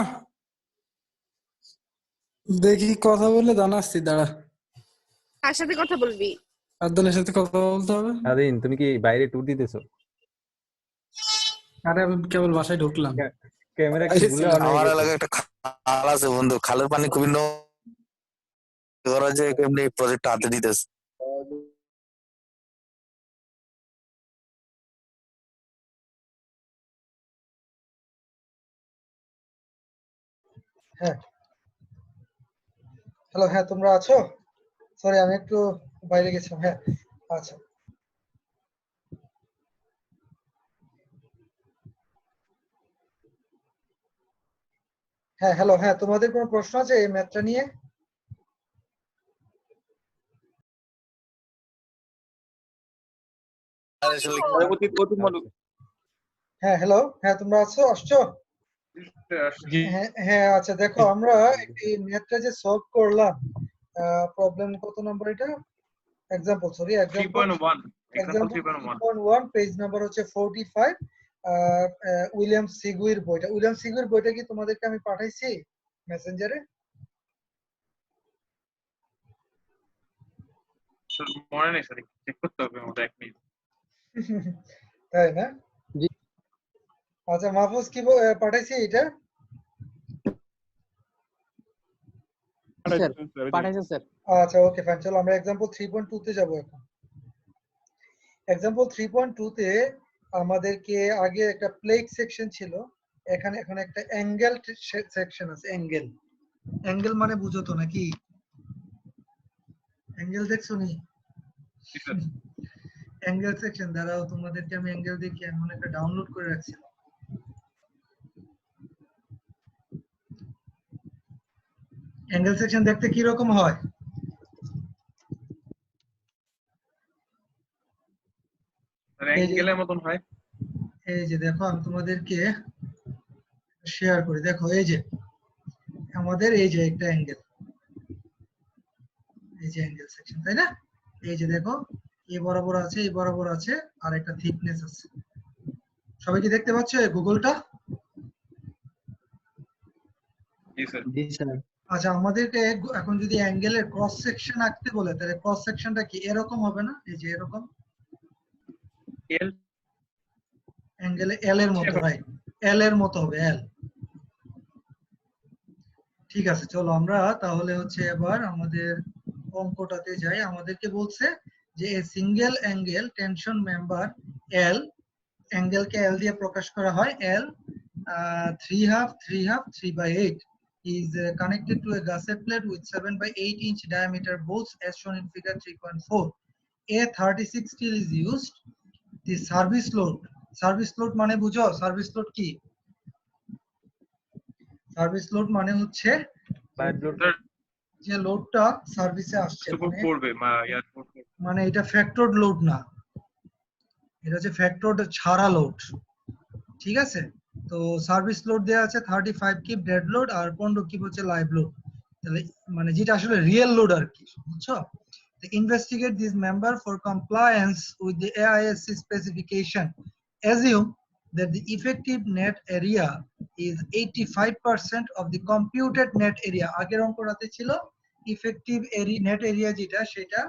দেখি কথা বলে জানাচ্ছি, দাঁড়া।
কার সাথে কথা বলবি?
আদনের সাথে কথা বলতে হবে।
স্বাধীন, তুমি কি বাইরে ট্যুর দিতেছো?
আরে আমি কেবল বাসায় ঢুকলাম।
ক্যামেরা কি ভুলে অন হয়ে
আমার
গেছে?
এলাকায় একটা খাল আছে বন্ধু, খালের পানি খুবই ওরা যে এমনি প্রজেক্ট হাতে দিতেছে।
হ্যাঁ, হ্যালো, হ্যাঁ তোমরা আছো? সরি আমি একটু বাইরে গেছিলাম। হ্যাঁ, আচ্ছা। হ্যাঁ, হ্যালো, হ্যাঁ তোমাদের কোনো প্রশ্ন আছে এই ম্যাথটা নিয়ে?
আর আসলে
হ্যাঁ, হ্যালো, হ্যাঁ তোমরা আসছো? হ্যাঁ, হ্যাঁ, আচ্ছা দেখো, আমরা এই ম্যাথটা যে সলভ করলাম, প্রবলেম কত নম্বর এটা? Example, sorry, example
3.1 example 3.1
3.1, page number হচ্ছে 45। উইলিয়াম সিগুইর বইটা, উইলিয়াম সিগুইর বইটা কি তোমাদেরকে আমি পাঠাইছি মেসেঞ্জারে?
মনে নেই, সরি চেক করতে হবে আমাদের 1 মিনিট।
তাই না?
জি।
আচ্ছা মাহফুজ কি পাঠাইছি এটা?
পাঠাইছেন স্যার।
আচ্ছা ওকে ফাইন, চলো আমরা এক্সাম্পল 3.2 তে যাব এখন। এক্সাম্পল 3.2 তে আমাদেরকে আগে একটা প্লেট সেকশন ছিল, এখানে এখন একটা অ্যাঙ্গেল সেকশন আছে। অ্যাঙ্গেল, অ্যাঙ্গেল মানে বুঝো তো নাকি? অ্যাঙ্গেল দেখছো নি? অ্যাঙ্গেল সেকশন, দাঁড়াও তোমাদেরকে আমি অ্যাঙ্গেল দেখি, এমন একটা ডাউনলোড করে রাখছিলাম। অ্যাঙ্গেল সেকশন দেখতে কি রকম হয়?
অ্যাঙ্গেলের মতন হয়।
এই যে দেখো, আমি তোমাদেরকে শেয়ার করি, দেখো এই যে আমাদের এই যে একটা অ্যাঙ্গেল, এই যে অ্যাঙ্গেল সেকশন, তাই না? এই যে দেখো, এই বরাবর আছে, এই বরাবর আছে, আর একটা থিকনেস আছে। সবাই কি দেখতে পাচ্ছ এই গুগলটা?
জি স্যার।
জি স্যার।
আচ্ছা, আমাদেরকে এখন যদি অ্যাঙ্গেলের ক্রস সেকশন আঁকতে বলে, তাহলে ক্রস সেকশনটা কি এরকম হবে না? এই যে এরকম
এল
অ্যাঙ্গেলে এল এর মতো, রাইট? এল এর মতো হবে, এল। ঠিক আছে, চলো আমরা তাহলে হচ্ছে এবার আমাদের অঙ্কটাতে যাই। আমাদেরকে বলছে যে a single angle tension member L, অ্যাঙ্গেলকে এল দিয়ে প্রকাশ করা হয়, এল 3/2 is connected to a gusset plate with 7/8 inch diameter bolts as shown in figure 3.4. A 36 steel is used. The service load মানে বুঝো, সার্ভিস লোড কি? সার্ভিস লোড মানে হচ্ছে যে লোডটা সার্ভিসে আসছে, মানে এটা ফ্যাক্টরড লোড না, এটা হচ্ছে ফ্যাক্টরড ছাড়া লোড। ঠিক আছে, তো সার্ভিস লোড দেওয়া আছে 35 কিপ ডেড লোড আর 15 কিপ হচ্ছে লাইভ লোড। তাহলে মানে যেটা আসলে রিয়েল লোড আর কি, বুঝছো? Investigate this member for compliance with the AISC specification, assume that the effective net area is 85% of the computed net area. আগের অঙ্কটাতে ছিল ইফেক্টিভ নেট এরিয়া যেটা সেটা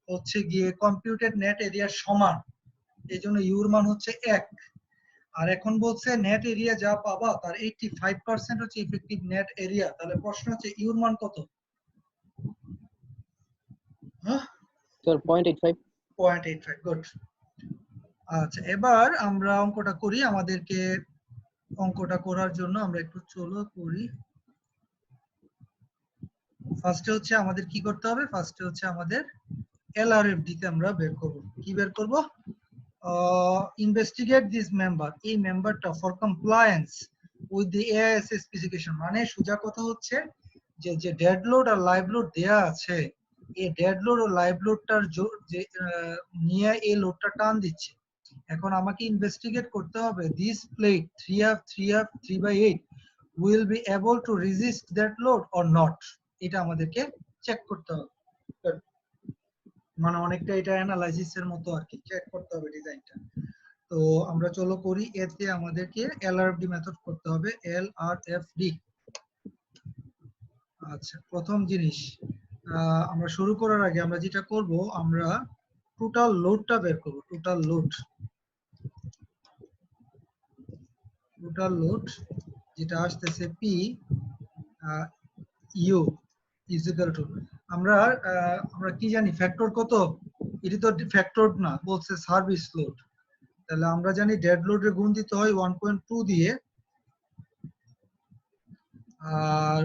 হচ্ছে গিয়ে কম্পিউটেড নেট এরিয়ার সমান, এই জন্য ইউর মান হচ্ছে 1। আর এখন বলছে নেট এরিয়া যা পাবা তার 85% হচ্ছে ইফেক্টিভ নেট এরিয়া। তাহলে প্রশ্ন হচ্ছে ইউর মান কত? হ্যাঁ,
স্যার 0.85।
0.85, গুড। আচ্ছা, এবার আমরা অঙ্কটা করি। আমাদেরকে অঙ্কটা করার জন্য আমরা একটু চলো করি। ফার্স্টে হচ্ছে আমাদের কি করতে হবে? ফার্স্টে হচ্ছে আমাদের এলআরএফডি তে আমরা বের করব। কি বের করব? ইনভেস্টিগেট দিস মেম্বার, এই মেম্বারটা for compliance with the AIS specification, মানে সোজা কথা হচ্ছে যে যে ডেড লোড আর লাইভ লোড দেয়া আছে, এই ডেড লোড ও লাইভ লোডটার যে নিয়ে এই লোডটা টান দিচ্ছে। এখন আমাকে ইনভেস্টিগেট করতে হবে this plate 3/8 will be able to resist that load or not, এটা আমাদেরকে চেক করতে হবে। মানে অনেকটা এটা অ্যানালাইসিসের মতো আর কি, চেক করতে হবে ডিজাইনটা। তো আমরা চলো করি। এতে আমাদেরকে এলআরএফডি মেথড করতে হবে, এলআরএফডি। আচ্ছা, প্রথম জিনিস আমরা শুরু করার আগে আমরা যেটা করব, আমরা টোটাল লোডটা বের করব। টোটাল লোড যেটা আসতেছে P U is equal to, আমরা কি জানি ফ্যাক্টর কত? এটা তো ফ্যাক্টর না, বলছে সার্ভিস লোড। তাহলে আমরা জানি ডেড লোডে গুণ দিতে হয় 1.2 দিয়ে, আর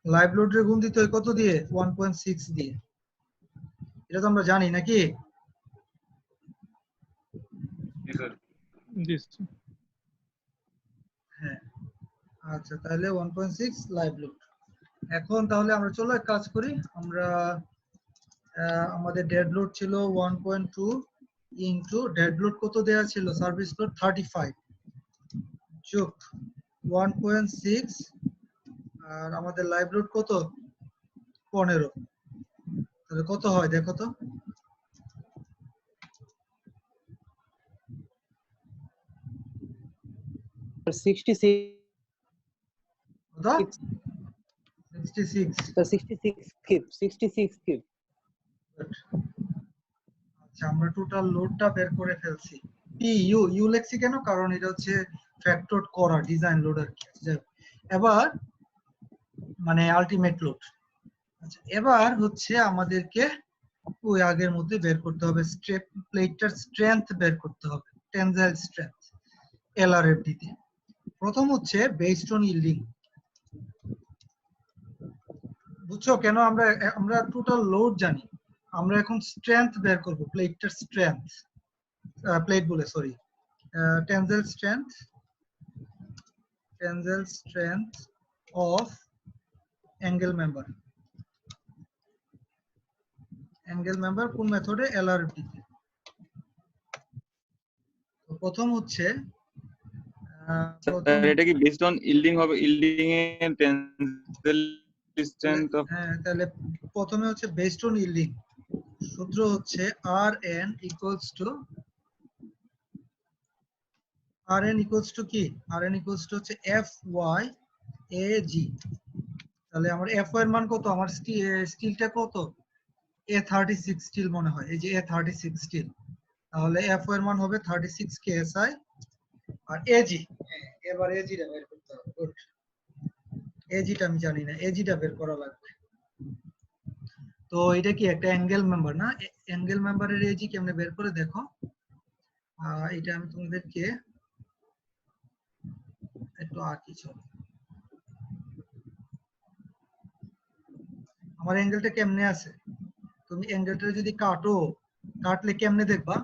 লাইভ লোডে গুণ দিতে হয় কত দিয়ে? 1.6 দিয়ে। এটা তো আমরা জানি নাকি?
জি স্যার।
জি স্যার।
হ্যাঁ, আচ্ছা, তাহলে 1.6 লাইভ লোড। এখন তাহলে আমরা চলো এক কাজ করি, আমরা আমাদের ডেড লোড ছিল 1.2 ইনটু ডেড লোড কত দেয়া ছিল? সার্ভিস লোড 35 যোগ 1.6, আর আমাদের লাইভ লোড কত? 15। তাহলে কত হয় দেখো তো?
স্যার 66।
কত? 66।
Sir 66 keep.
আচ্ছা, আমরা টোটাল লোডটা বের করে ফেলছি। পি ইউ ইউ লেখছি কেন? কারণ এটা হচ্ছে ফ্যাক্টর করা ডিজাইন লোড আর কি। এবার মানে আলটিমেট লোড। আচ্ছা, এবার হচ্ছে আমাদেরকে ওই আগের মধ্যে বের করতে হবে প্লেটটার স্ট্রেংথ বের করতে হবে, টেনসাইল স্ট্রেংথ এলআরএফডি তে। প্রথম হচ্ছে বেসড অন ইল্ডিং, বুঝছো কেন? আমরা টোটাল লোড জানি, আমরা এখন স্ট্রেংথ বের করব, প্লেটটার স্ট্রেংথ, প্লেট বলে sorry, tensile strength of angle member. Angle member কোন মেথডে? এলআরএফডি তে। তো প্রথম হচ্ছে
এটা কি বেসড অন ইল্ডিং হবে? ইল্ডিং এর টেনসাইল স্ট্রেংথ অফ,
হ্যাঁ, তাহলে প্রথমে হচ্ছে বেসড অন ইল্ডিং, সূত্র হচ্ছে Rn ইকুয়ালস টু কি? Rn ইকুয়ালস টু হচ্ছে Fy Ag। তাহলে আমার Fy এর মান কত? আমার স্টিলটা কত? A36 স্টিল মনে হয়, এই যে A36 স্টিল। তাহলে Fy এর মান হবে 36 KSI, আর Ag, এবার Ag টা বের করতে হবে। গুড, Ag টা আমি জানি না, Ag টা বের করা লাগবে। তো এটা কি একটা অ্যাঙ্গেল মেম্বার না? অ্যাঙ্গেল মেম্বারের এজি কেমনে বের করে দেখো। এটা আমি তোমাদেরকে একটু আঁকি। চলো, আমার অ্যাঙ্গেলটা কেমনে আছে? তুমি অ্যাঙ্গেলটা যদি কাটলে কেমনে দেখবা?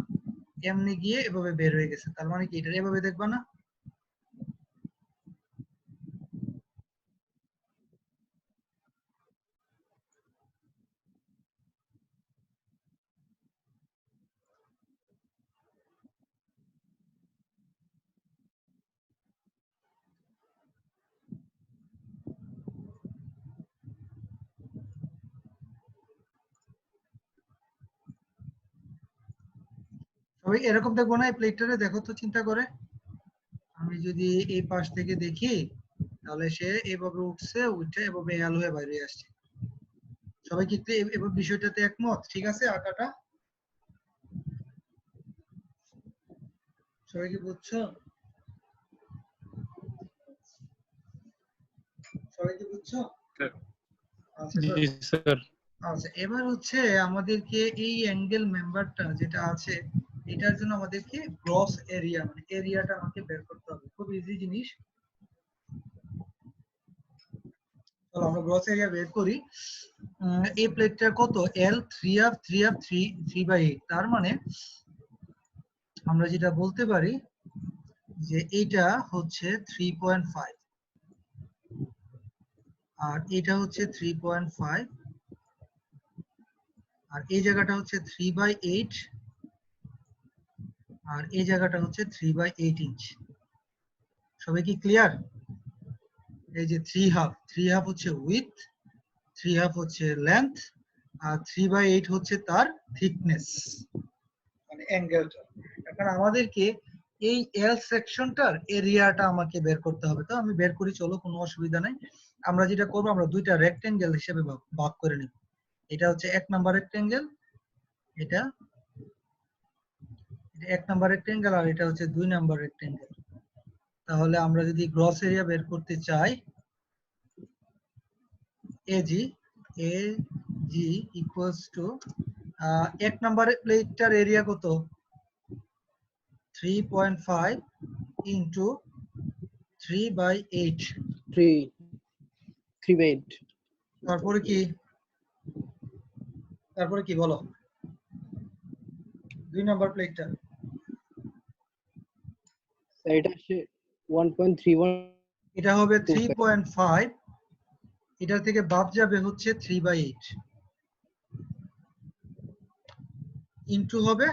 এমনি গিয়ে এভাবে বের হয়ে গেছে, তার মানে কি এটা এভাবে দেখবা না? সবাই এরকম দেখবো না, এই প্লেটটারে দেখো তো চিন্তা করে। আমি যদি এই পাশ থেকে দেখি তাহলে সে এভাবে উঠছে, উঠে এভাবে এল হয়ে বাইরে আসছে। সবাই কি এবার বিষয়টাতে একমত? ঠিক আছে, আঁকাটা সবাই কি বুঝছো? সবাই কি বুঝছো? আচ্ছা
জি স্যার।
আচ্ছা, এবার হচ্ছে আমাদেরকে এই অ্যাঙ্গেল মেম্বারটা যেটা আছে এটার জন্য আমাদেরকে গ্রস এরিয়া মানে এরিয়াটা আমাকে বের করতে হবে। খুব ইজি জিনিস। চলো আমরা গ্রস এরিয়া বের করি। এই প্লেটটা কত? L 3/8, তার মানে আমরা যেটা বলতে পারি যে এটা হচ্ছে 3.5 আর এটা হচ্ছে 3.5 আর এই জায়গাটা হচ্ছে 3/8 আর এই জায়গাটা হচ্ছে 3/8 ইঞ্চ। সবাই কি ক্লিয়ার? এই যে 3.5 হচ্ছে উইথ, 3.5 হচ্ছে লেন্থ আর 3/8 হচ্ছে তার থিকনেস মানে অ্যাঙ্গেলটা। এখন আমাদেরকে এই এল সেকশনটার এরিয়াটা আমাকে বের করতে হবে। তো আমি বের করি, চলো, কোনো অসুবিধা নাই। আমরা যেটা করবো, আমরা দুইটা রেক্টেঙ্গেল হিসেবে ভাগ করে নিব। এটা হচ্ছে 1 নাম্বার রেক্টেঙ্গেল, এটা 1 নাম্বার রেক্টেঙ্গেল আর এটা হচ্ছে 2 নাম্বার রেক্টেঙ্গেল। তাহলে আমরা যদি গ্রস এরিয়া বের করতে চাই, এজি ইকুয়ালস টু 1 নাম্বার প্লেটটার এরিয়া কত? 3.5 ইনটু 3/8।
3/8।
তারপরে কি বলো? 2 নাম্বার প্লেটটা
এটা আসে 1.31।
এটা হবে 3.5, এটা থেকে বাদ যাবে হচ্ছে 3/8 ইনটু হবে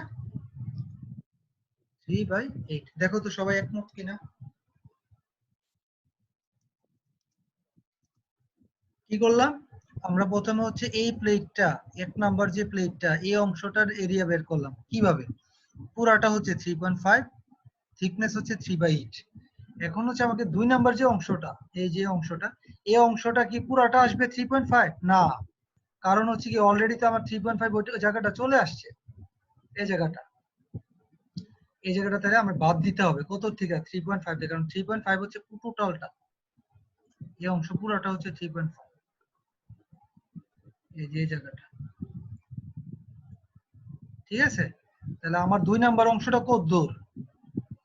3/8। দেখো তো সবাই একমত কিনা? কি করলাম আমরা? প্রথমে হচ্ছে এই প্লেটটা 1 নাম্বার যে প্লেটটা এই অংশটার এরিয়া বের করলাম। কিভাবে? পুরাটা হচ্ছে 3.5, থিকনেস হচ্ছে 3/8। এখন হচ্ছে আমাকে 2 নাম্বার যে অংশটা, এই যে অংশটা, এই অংশটা কি পুরাটা আসবে 3.5? না, কারণ হচ্ছে কি অলরেডি তো আমার 3.5 ওই জায়গাটা চলে আসছে। এই জায়গাটা থেকে আমার বাদ দিতে হবে কত থেকে? 3.5 থেকে, কারণ 3.5 হচ্ছে টোটালটা, এই অংশ পুরাটা হচ্ছে 3.5। এই যে জায়গাটা, ঠিক আছে? তাহলে আমার 2 নাম্বার অংশটা কত দূর?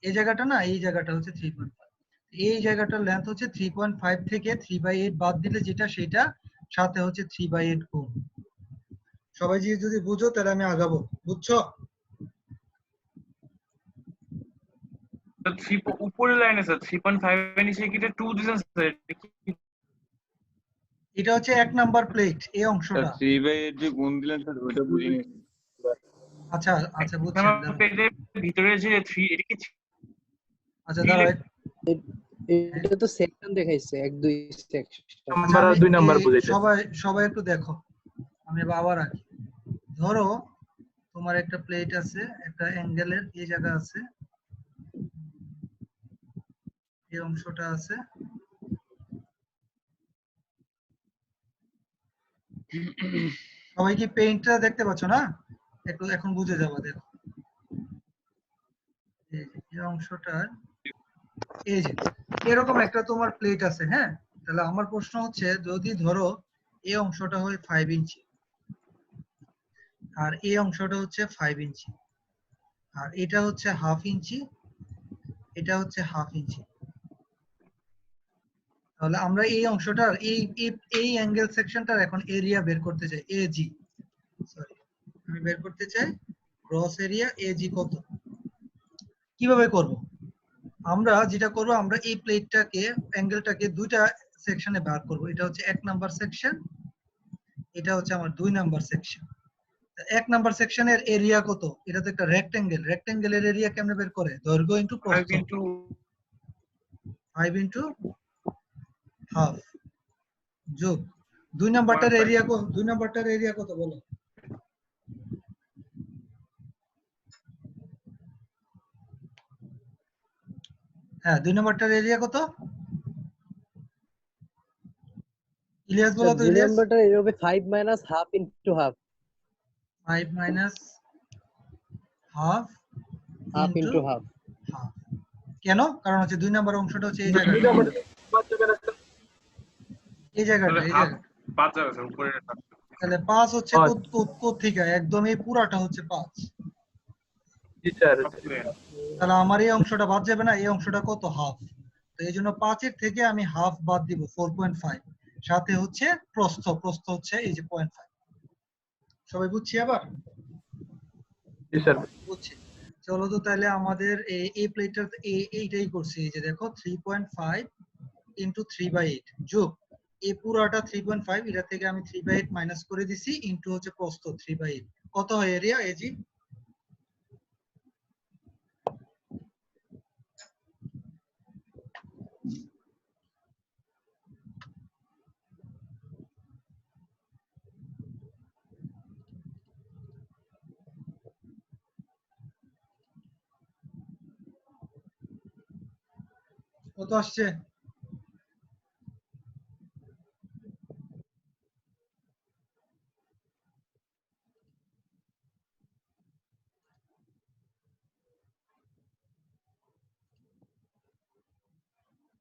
এই জায়গাটা না, এই জায়গাটা হচ্ছে 3.5। এই জায়গাটার লেন্থ হচ্ছে 3.5 থেকে 3/8 বাদ দিলে যেটা, সেটা সাথে হচ্ছে 3/8 গুণ। সবাই যদি বুঝো তাহলে আমি আগাবো। বুঝছো?
উপরের লাইনে স্যার 3.5 এর নিচে কি 2 দিছেন স্যার?
এটা হচ্ছে 1 নাম্বার প্লেট, এই অংশটা।
3/8 যে গুণ দিলেন স্যার ওটা বুঝিনি।
আচ্ছা বুঝছেন।
পেজের ভিতরে যে 3 এটা কি?
আচ্ছা দাঁড়াও,
এটা তো সেকশন দেখাইছে 1-2 সেকশন।
নাম্বার আর 2 নাম্বার বুঝাইছে।
সবাই একটু দেখো, আমি আবার আঁকি। ধরো তোমার একটা প্লেট আছে, একটা অ্যাঙ্গেলের এই জায়গা আছে, এই অংশটা আছে। সবাই কি পেইন্টটা দেখতে পাচ্ছ না? একটু এখন বুঝে যাবো। দেখো এই অংশটার এই যে এরকম একটা তোমার প্লেট আছে, হ্যাঁ? তাহলে আমার প্রশ্ন হচ্ছে, যদি ধরো এই অংশটা হয় 5 ইঞ্চি আর এই অংশটা হচ্ছে 5 ইঞ্চি আর এটা হচ্ছে 1/2 ইঞ্চি, এটা হচ্ছে 1/2 ইঞ্চি, তাহলে আমরা এই অংশটার এই অ্যাঙ্গেল সেকশনটার এখন এরিয়া বের করতে চাই। এজি, সরি, আমি বের করতে চাই গ্রস এরিয়া এজি কত। কিভাবে করব? আমরা যেটা করব, আমরা এই প্লেটটাকে অ্যাঙ্গেলটাকে দুইটা সেকশনে ভাগ করব। এটা হচ্ছে 1 নাম্বার সেকশন, এটা হচ্ছে আমার 2 নাম্বার সেকশন। 1 নাম্বার সেকশনের এরিয়া কত? এটা তো একটা রেক্টেঙ্গেল, রেক্টেঙ্গেলের এরিয়া কেমনে বের করে? দৈর্ঘ্য ইনটু প্রস্থ, 5 ইনটু হাফ যোগ 2 নাম্বারটার এরিয়া কত? 2 নাম্বারটার এরিয়া কত বলো? হ্যাঁ 2 নম্বরটার এরিয়া কত? ইলিয়াস বলো তো,
2
ইলিয়াস।
নাম্বারটা এর হবে 5 minus half into half
5 minus half
half
into
into half.
Half. কেন? কারণ হচ্ছে 2 নম্বর অংশটা হচ্ছে এই জায়গাটা, এই জায়গাটা,
তাহলে
এই
হাফ
জায়গাটা।
5 যাবে স্যার উপরে।
তাহলে 5 হচ্ছে কোত্থেকে? একদম এই পুরাটা হচ্ছে 5। তাহলে আমার এই অংশটা বাদ যাবে না, এই অংশটা কত? হাফ। তো এই জন্য 5 এর থেকে আমি হাফ বাদ দিব 4.5, সাথে হচ্ছে প্রস্থ হচ্ছে এই যে 0.5। সবাই বুঝছি আবার? বুঝছি। চলো তো তাহলে আমাদের এই প্লেটটা এইটাই করছি, এই যে দেখো 3.5 ইন্টু 3/8 যোগ এই পুরাটা 3.5, এটা থেকে আমি 3/8 মাইনাস করে দিছি, ইন্টু হচ্ছে প্রস্থ 3/8। কত হয় এরিয়া এজি? কত আসছে?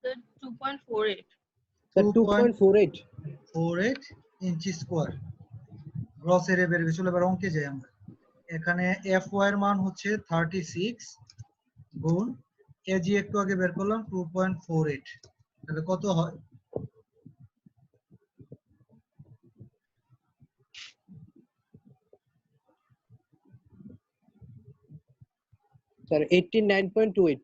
Sir, 2.48.
2.48
ইঞ্চি স্কোয়ার। গ্রস এরিয়া বের হয়েছে। চলো এবার অঙ্কে যাই আমরা। এখানে এফ ওয়াই এর মান হচ্ছে 36 গুণ এজি একটু আগে বের করলাম 2.48, তাহলে কত হয়?
স্যার 89.28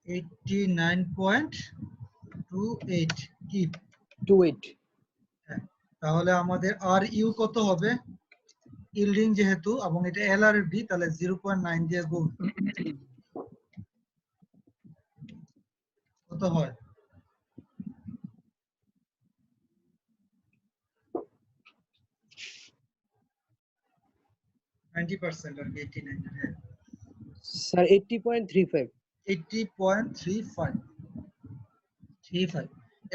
89.28 কি?
28
তাহলে আমাদের আর ইউ কত হবে? ইল্ডিং যেহেতু এবং এটা এল আর বি, তাহলে 0.9 দিয়ে গুণ। কত হয়? আর কি 89, হ্যাঁ
স্যার 80.35
80.35।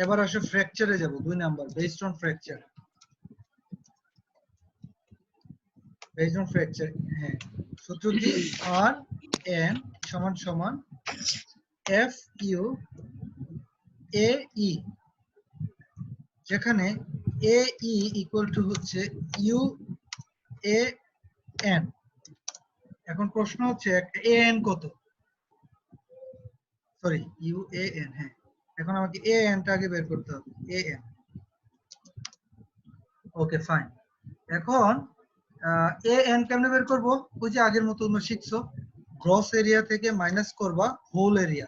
এবার আসো ফ্র্যাকচারে যাব, 2 নাম্বার, বেসড অন ফ্র্যাকচার। হ্যাঁ, সূত্র কি? আর এন সমান সমান এফ ইউ এ ই, যেখানে এ ই ইকুয়াল টু হচ্ছে ইউ এ এন। এখন প্রশ্ন হচ্ছে এ এন কত? Sorry, U A N. হ্যাঁ, এখন আমাকে এ এনটা আগে বের করতে হবে। A N, okay fine. এখন এ এন কেমনে বের করব? ওই যে আগের মতো তোমরা শিখছো, গ্রস এরিয়া থেকে মাইনাস করবা হোল এরিয়া।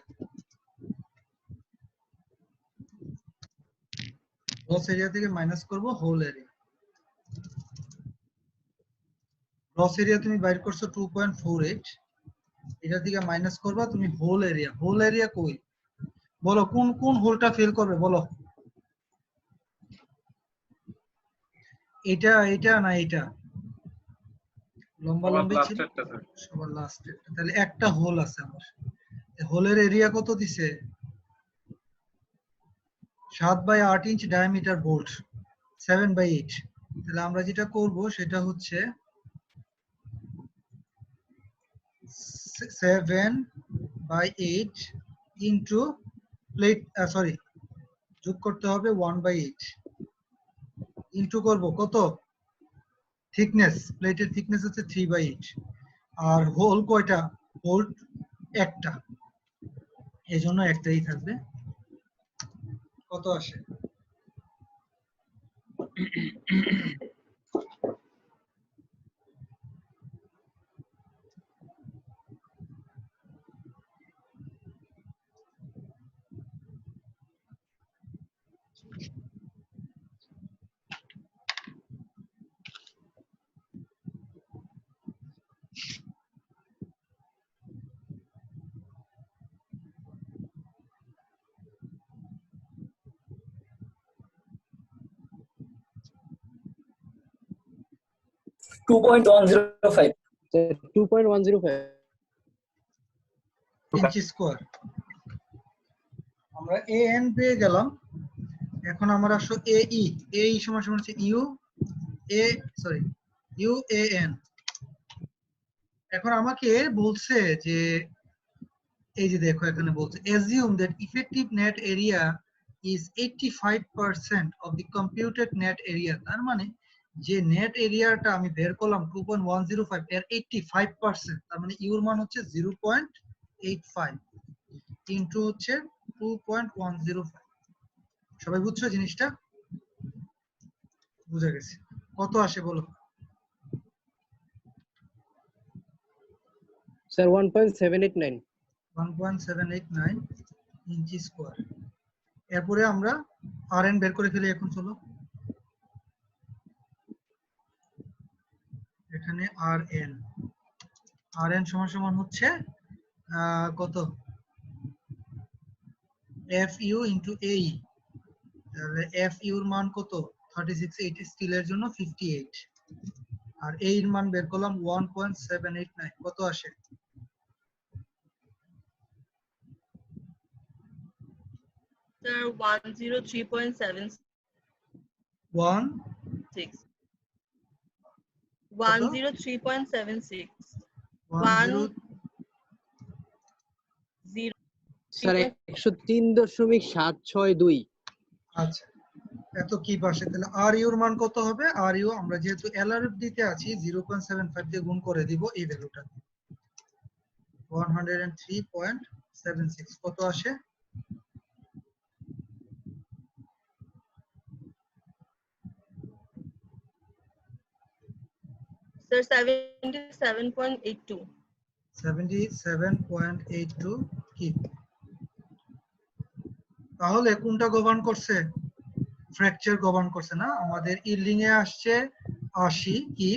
গ্রস এরিয়া থেকে মাইনাস করব হোল এরিয়া। গ্রস এরিয়া তুমি বাইর করছো 2.48, এটা থেকে মাইনাস করবা তুমি হোল এরিয়া। হোল এরিয়া কই? বলো কোন কোন হোলটা ফিল করবে বলো? এটা না এটা? লম্বা লম্বি ছিল সবার লাস্টে। তাহলে একটা হোল আছে আমার। হোলের এরিয়া কত দিছে? 7/8 ইঞ্চ ডায়ামিটার বোল্ট, 7/8। তাহলে আমরা যেটা করব সেটা হচ্ছে 7/8 ইন্টু প্লেট, সরি যোগ করতে হবে 1/8 ইন্টু করব কত? থিকনেস, প্লেটের থিকনেস হচ্ছে 3/8। আর হোল কয়টা? হোল একটা, এই জন্য একটাই থাকবে। কত আসে?
স্যার 2.105
ইঞ্চি স্কোয়ার। আমরা এ এন পেয়ে গেলাম। এখন আমরা আসো এ ই, এ ই সমান সমান হচ্ছে U A sorry U A N. এখন আমাকে বলছে যে এই যে দেখো এখানে বলছে assume that effective net area is 85% of the computed net area। তার মানে যে নেট এরিয়াটা আমি বের করলাম 2.105 এর 85%, তার মানে ইউর মান হচ্ছে 0.85 ইনটু হচ্ছে 2.105। সবাই বুঝছো জিনিসটা? বুঝা গেছে। কত আসে বলো?
স্যার 1.789
1.789 ইঞ্চি স্কোয়ার। এরপরে আমরা আরএন বের করে ফেলি। এখন চলো এখানে আরএন সমান সমান হচ্ছে কত এফ ইউ ইন্টু এ। তাহলে এফ ইউর মান কত 36, স্টিলের জন্য 58, আর এ এর মান বের করলাম 1.789। কত আসে?
Sir 103.76 103.76
sir 103.762।
আচ্ছা, এত কি পাশে? তাহলে আর ইউর মান কত হবে? আর ইউ আমরা যেহেতু এলআরএফ দিতে আছি 0.75 দিয়ে গুণ করে দিব এই ভ্যালুটা। 103.76 কত আসে?
স্যার 77.82
77.82 কি? তাহলে কোনটা গভর্ন করছে? ফ্র্যাকচার গভর্ন করছে না? আমাদের ইল্ডিং এ আসছে 80 কি,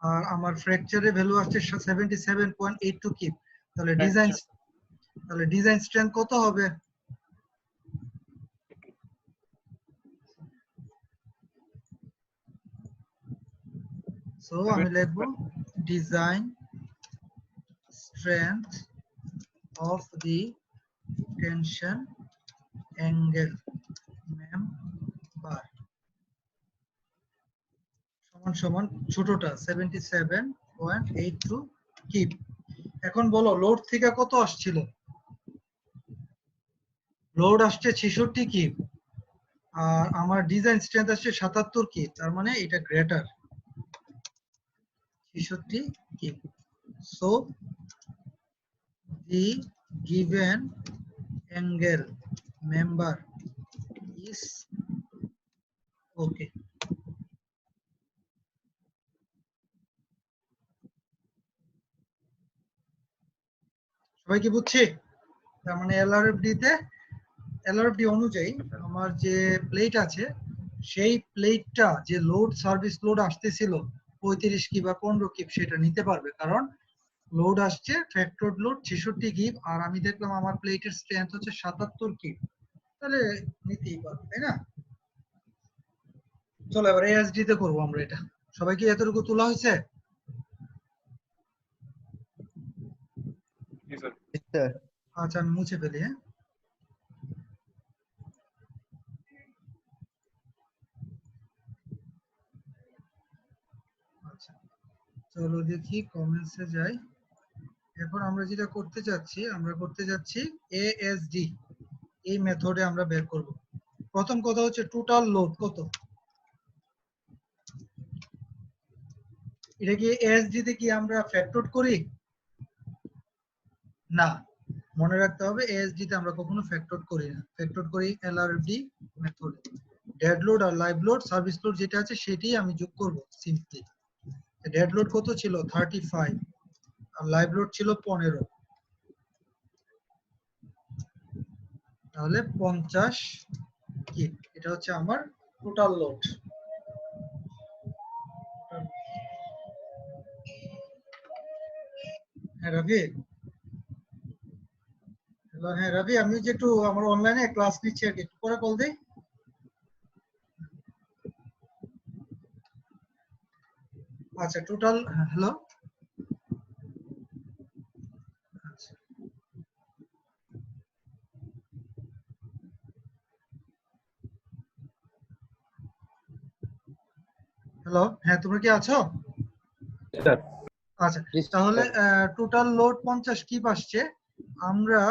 আর আমার ফ্র্যাকচারে ভ্যালু আসছে 77.82 কি। তাহলে ডিজাইন স্ট্রেংথ কত হবে? সো আমি লিখবো design strength of the tension angle member সমান সমান ছোটটা 77.82 কি। এখন বলো লোড থেকে কত আসছিল? লোড আসছে 66 কি, আর আমার ডিজাইন স্ট্রেংথ আসছে 77 কি। তার মানে এটা গ্রেটার 66 কি। So the given angle member is okay। সবাই কি বুঝছি? তার মানে এলআরএফডি অনুযায়ী আমার যে প্লেট আছে সেই প্লেটটা যে লোড সার্ভিস লোড আসতেছিল 35 কি বা 15 কি সেটা নিতে পারবে, কারণ লোড আসছে ফ্যাক্টর লোড 66 কি, আর আমি দেখলাম আমার প্লেটের স্ট্রেংথ হচ্ছে 77 কি, তাহলে নিতেই পারবে, তাই না? চলো এবার এএসডি তে করবো আমরা এটা। সবাই কি এতটুকু তোলা হয়েছে? আচ্ছা আমি মুছে ফেলি। হ্যাঁ আচ্ছা চলো দেখি কমেন্টসে যাই। এখন আমরা যেটা করতে যাচ্ছি এএসডি এই মেথডে আমরা বের করব। প্রথম কথা হচ্ছে টোটাল লোড কত। এটা কি এএসডি তে কি আমরা ফ্যাক্টর করি? না, মনে রাখতে হবে এএসডি তে আমরা কখনো ফ্যাক্টর করি না, ফ্যাক্টর করি এলআরডি মেথডে। ডেড লোড আর লাইভ লোড সার্ভিস লোড যেটা আছে সেটাই আমি যোগ করব সিম্পলি। ডেড লোড কত ছিল 35 আর লাইভ লোড ছিল 15, তাহলে 50 কি। এটা হচ্ছে আমার টোটাল লোড। হ্যাঁ রবি, হ্যালো। হ্যাঁ রবি, আমি যে একটু আমার অনলাইনে ক্লাস নিচ্ছি আর কি, একটু পরে কল দেই। আচ্ছা টোটাল, হ্যালো হ্যালো, হ্যাঁ তোমরা কি আছো?
স্যার
আচ্ছা, তাহলে টোটাল লোড 50 কিপ আসছে। আমরা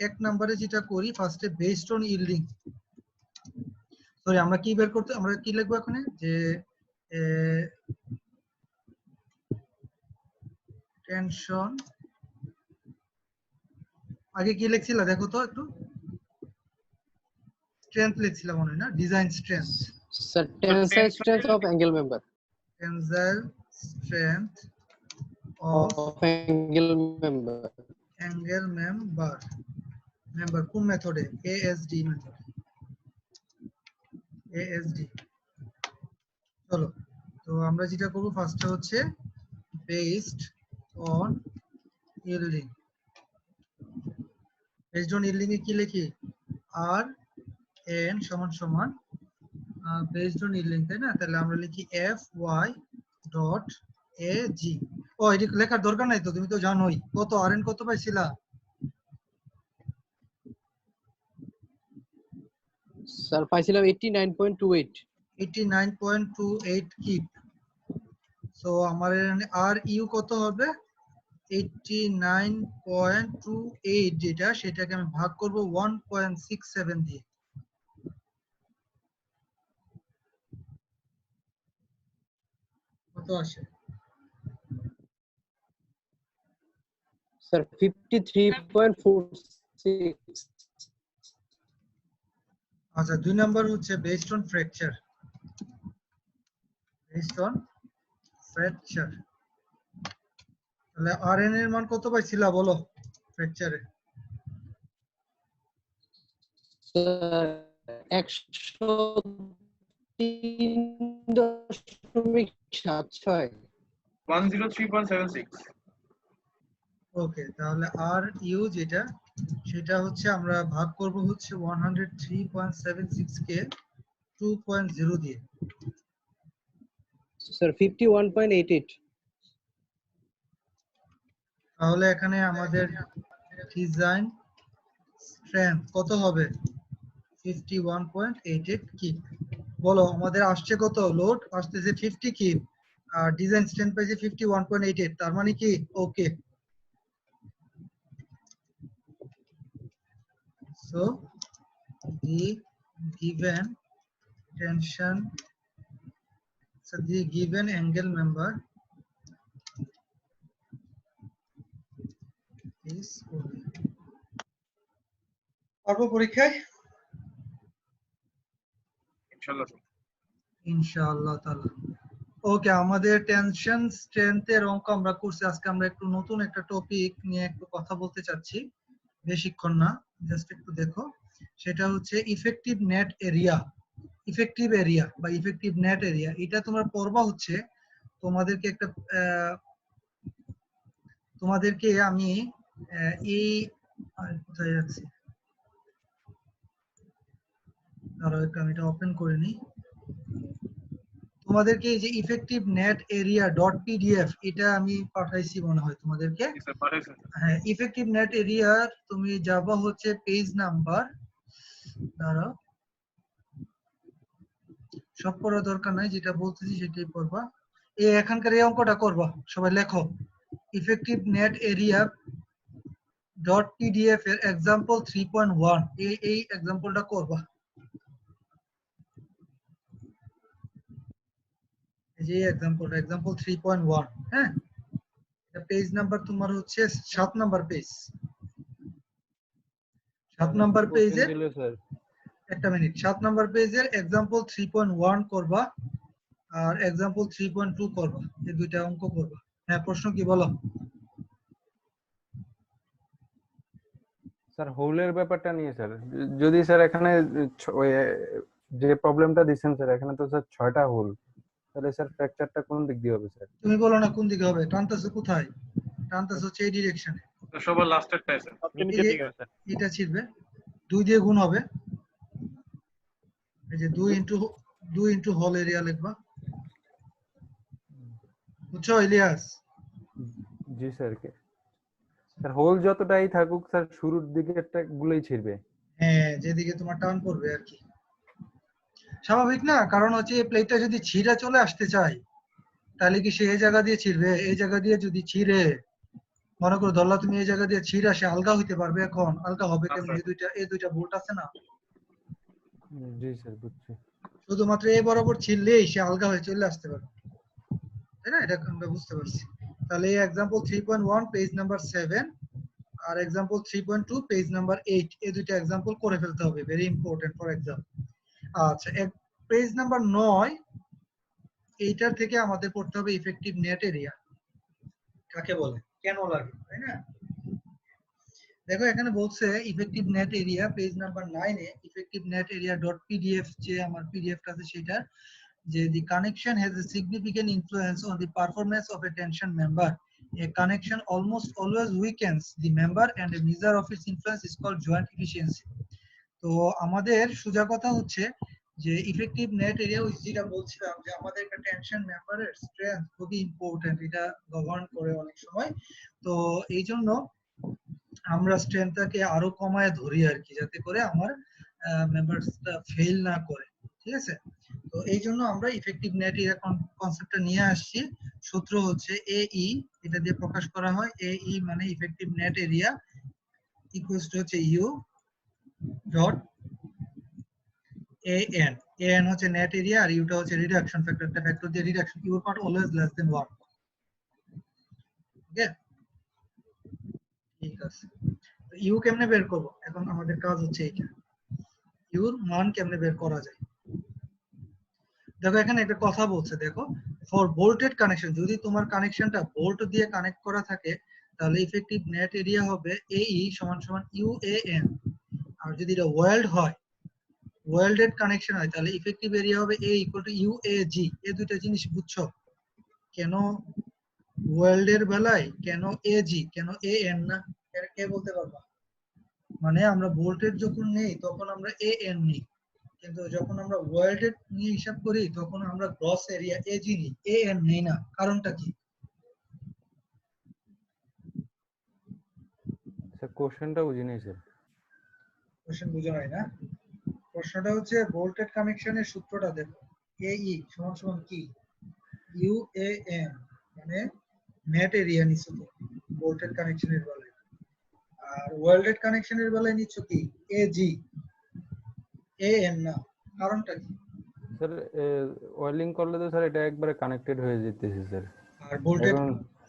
এক নম্বরে যেটা করি ফার্স্টে বেসড অন ইল্ডিং, সরি আমরা কি বের করতে, আমরা কি লিখবো এখানে যে টেনশন, আগে কি লিখছিলা দেখো তো একটু, স্ট্রেংথ লিখছিলাম মনে হয় না, design strength,
sir tensile strength of angle member
tensile strength of
of angle member.
Angle member, member কোন মেথডে? ASD method, ASD. চলো, তো আমরা যেটা করব ফার্স্টে হচ্ছে based on yielding, based on yielding এ কি লিখি? আর এন সমান সমান বেসড অন ইল্ডিং, তাই না? তাহলে আমরা লিখি এফ ওয়াই ডট এ জি। ও এটি লেখার দরকার নাই তো, তুমি তো জানোই। কত আর এন কত পাইছিলা?
স্যার পাইছিলাম 89.28।
89.28 কিপ। সো আমার আর ইউ কত হবে? 89.28 যেটা, সেটাকে আমি ভাগ করব 1.67 দিয়ে। কত আসে?
স্যার 53.46।
আচ্ছা, 2 নাম্বার হচ্ছে based on fracture, based on fracture. তাহলে আর এন এর মান কত পাইছিলা বলো ফ্র্যাকচারে?
স্যার 103.76।
103.76।
ওকে, তাহলে আর ইউ যেটা, সেটা হচ্ছে আমরা ভাগ করব হচ্ছে 103.76 কে 2.0 দিয়ে।
স্যার 51.88।
তাহলে এখানে আমাদের ডিজাইন স্ট্রেংথ কত হবে? 51.88 কিপ। বলো আমাদের আসছে কত? লোড আসতেছে 50 কিপ, আর ডিজাইন স্ট্রেংথ পাইছে 51.88, তার মানে কি ওকে। So the given tension, so the given angle member is okay. পারবো পরীক্ষায়
ইনশাআল্লাহ।
ইনশাআল্লাহ তাআলা। ওকে, আমাদের টেনশন স্ট্রেংথের অঙ্ক আমরা করছি। আজকে আমরা একটু নতুন একটা টপিক নিয়ে একটু কথা বলতে চাচ্ছি, বেশিক্ষণ না, জাস্ট একটু দেখো। সেটা হচ্ছে effective net area, effective area বা ইফেক্টিভ নেট এরিয়া। এটা তোমরা পড়বা হচ্ছে, তোমাদেরকে একটা তোমাদেরকে আমি এই কোথায় যাচ্ছি, দাঁড়াও একটু আমি এটা ওপেন করে নিই। তোমাদেরকে এই যে effective net area dot PDF, এটা আমি পাঠাইছি মনে হয় তোমাদেরকে। হ্যাঁ, ইফেক্টিভ নেট এরিয়া তুমি যাবা হচ্ছে পেজ নাম্বার, দাঁড়াও সব পড়া দরকার নাই, যেটা বলতেছি সেটাই পড়বা। এই এখানকার এই অঙ্কটা করবা, সবাই লেখো effective net area dot PDF এর এক্সাম্পল 3.1, এই এক্সাম্পলটা করবা। এই যে এক্সাম্পলটা, এক্সাম্পল 3.1, হ্যাঁ, এটা পেজ নাম্বার তোমার হচ্ছে 7 নাম্বার পেজ। 7 নাম্বার পেজে, একটা মিনিট, 7 নাম্বার পেজের এক্সাম্পল 3.1 করবা আর এক্সাম্পল 3.2 করবা, এই দুইটা অঙ্ক করবা। হ্যাঁ, প্রশ্ন কি বলো?
স্যার হোলের ব্যাপারটা নিয়ে স্যার, যদি স্যার এখানে ওই যে প্রবলেমটা দিচ্ছেন স্যার, এখানে তো স্যার 6টা হোল, তাহলে স্যার ফ্র্যাকচারটা কোন দিক দিয়ে হবে স্যার?
তুমি বলো না কোন দিকে হবে, টানতেছো কোথায়? টানতেছো হচ্ছে এই ডিরেকশনে,
সবার লাস্টেরটা স্যার,
এটা ছিড়বে, 2 দিয়ে গুণ হবে। এই যে 2 ইনটু হোল এরিয়া লিখবা, বুঝছো ইলিয়াস?
জি স্যার। কে স্যার হোল যতটাই থাকুক স্যার, শুরুর দিকে একটা গুলোই ছিড়বে।
হ্যাঁ, যেদিকে তোমার টান পড়বে আর কি। স্বাভাবিক না, কারণ হচ্ছে এই প্লেটটা যদি ছিঁড়ে চলে আসতে চায় তাহলে কি সে এই জায়গা দিয়ে ছিঁড়বে? এই জায়গা দিয়ে যদি ছিঁড়ে, মনে করো ধরলা তুমি এই জায়গা দিয়ে ছিঁড়ে সে আলগা হইতে পারবে? এখন আলগা হবে
না,
কেমন?
স্যার।
এই দুইটা বোল্ট আছে না,
জি স্যার বুঝছি।
শুধুমাত্র এই বরাবর ছিঁড়লেই সে আলগা হয়ে চলে আসতে পারবে, তাই না? এটা আমরা বুঝতে পারছি। তাহলে এই এক্সাম্পল 3.1 পেজ নাম্বার 7 আর এক্সাম্পল 3.2 পেজ নাম্বার 8, এই দুইটা এক্সাম্পল করে ফেলতে হবে, ভেরি ইম্পর্টেন্ট ফর এক্সাম। আচ্ছা, পেজ নাম্বার 9, এইটার থেকে আমাদের পড়তে হবে ইফেক্টিভ নেট এরিয়া কাকে বলে, কেন লাগে, তাই না? দেখো এখানে বলছে effective net area page number 9 এ effective net area dot PDF, যে আমার পিডিএফটা আছে সেটা, যে the connection has a significant influence on the performance of a tension member. A connection almost always weakens the member and a measure of its influence is called joint efficiency. তো আমাদের সোজা কথা হচ্ছে যে ইফেক্টিভ নেট এরিয়া, যেটা বলছিলাম যে আমাদের একটা টেনশন মেম্বারের স্ট্রেংথ খুবই ইম্পর্টেন্ট, এটা গভর্ন করে অনেক সময়। তো এই জন্য আমরা স্ট্রেংথটাকে আরো কমায় ধরি আর কি, যাতে করে আমার মেম্বারসটা ফেল না করে, ঠিক আছে? তো এই জন্য আমরা ইফেক্টিভ নেট এরিয়া কনসেপ্টটা নিয়ে আসছি। সূত্র হচ্ছে এই, এটা দিয়ে প্রকাশ করা হয়। এই মানে effective net area equals to হচ্ছে ইউ ডট an। an হচ্ছে নেট এরিয়া আর ইউটা হচ্ছে রিডাকশন ফ্যাক্টর, একটা ফ্যাক্টর দিয়ে reduction, your part always less than 1। ওকে, ঠিক আছে। তো ইউ কেমনে বের করব? এখন আমাদের কাজ হচ্ছে এইটা, ইউর মান কেমনে বের করা যায়। দেখো এখানে একটা কথা বলছে, দেখো ফর বোল্টেড কানেকশন, যদি তোমার কানেকশনটা বোল্ট দিয়ে কানেক্ট করা থাকে তাহলে ইফেক্টিভ নেট এরিয়া হবে এই সমান সমান ইউএএন। আর যদি এটা ওয়েল্ড হয়, ওয়েল্ডেড কানেকশন হয়, তাহলে ইফেক্টিভ এরিয়া হবে এ ইকুয়াল টু ইউএজি। এই দুইটা জিনিস বুঝছো? কেন ওয়েল্ডের বেলায় কেন এজি, কেন এএন না? কে বলতে পারবা? মানে আমরা বোল্টেড যখন নেই তখন আমরা এএন নিই, কিন্তু যখন আমরা ওয়েল্ডেড নিয়ে হিসাব করি তখন আমরা গ্রস এরিয়া এজি নিই, এএন নেই না। কারণটা কি?
স্যার কোশ্চেনটা বুঝি নাই স্যার।
কোশ্চেন বুঝো নাই না? প্রশ্নটা হচ্ছে বোল্টেড কানেকশনের সূত্রটা দেখো, এই সমান সমান কি? ইউএএন, মানে নেট এরিয়া নিচ্ছ তো বোল্টেড কানেকশনের বেলায়, আর ওয়েল্ডেড কানেকশনের বেলায় নিচ্ছ কি? এজি, এএন না। কারণটা কি?
স্যার ওয়েল্ডিং করলে তো স্যার এটা একবারে কানেক্টেড হয়ে যেতেছে স্যার।
আর বোল্টেড,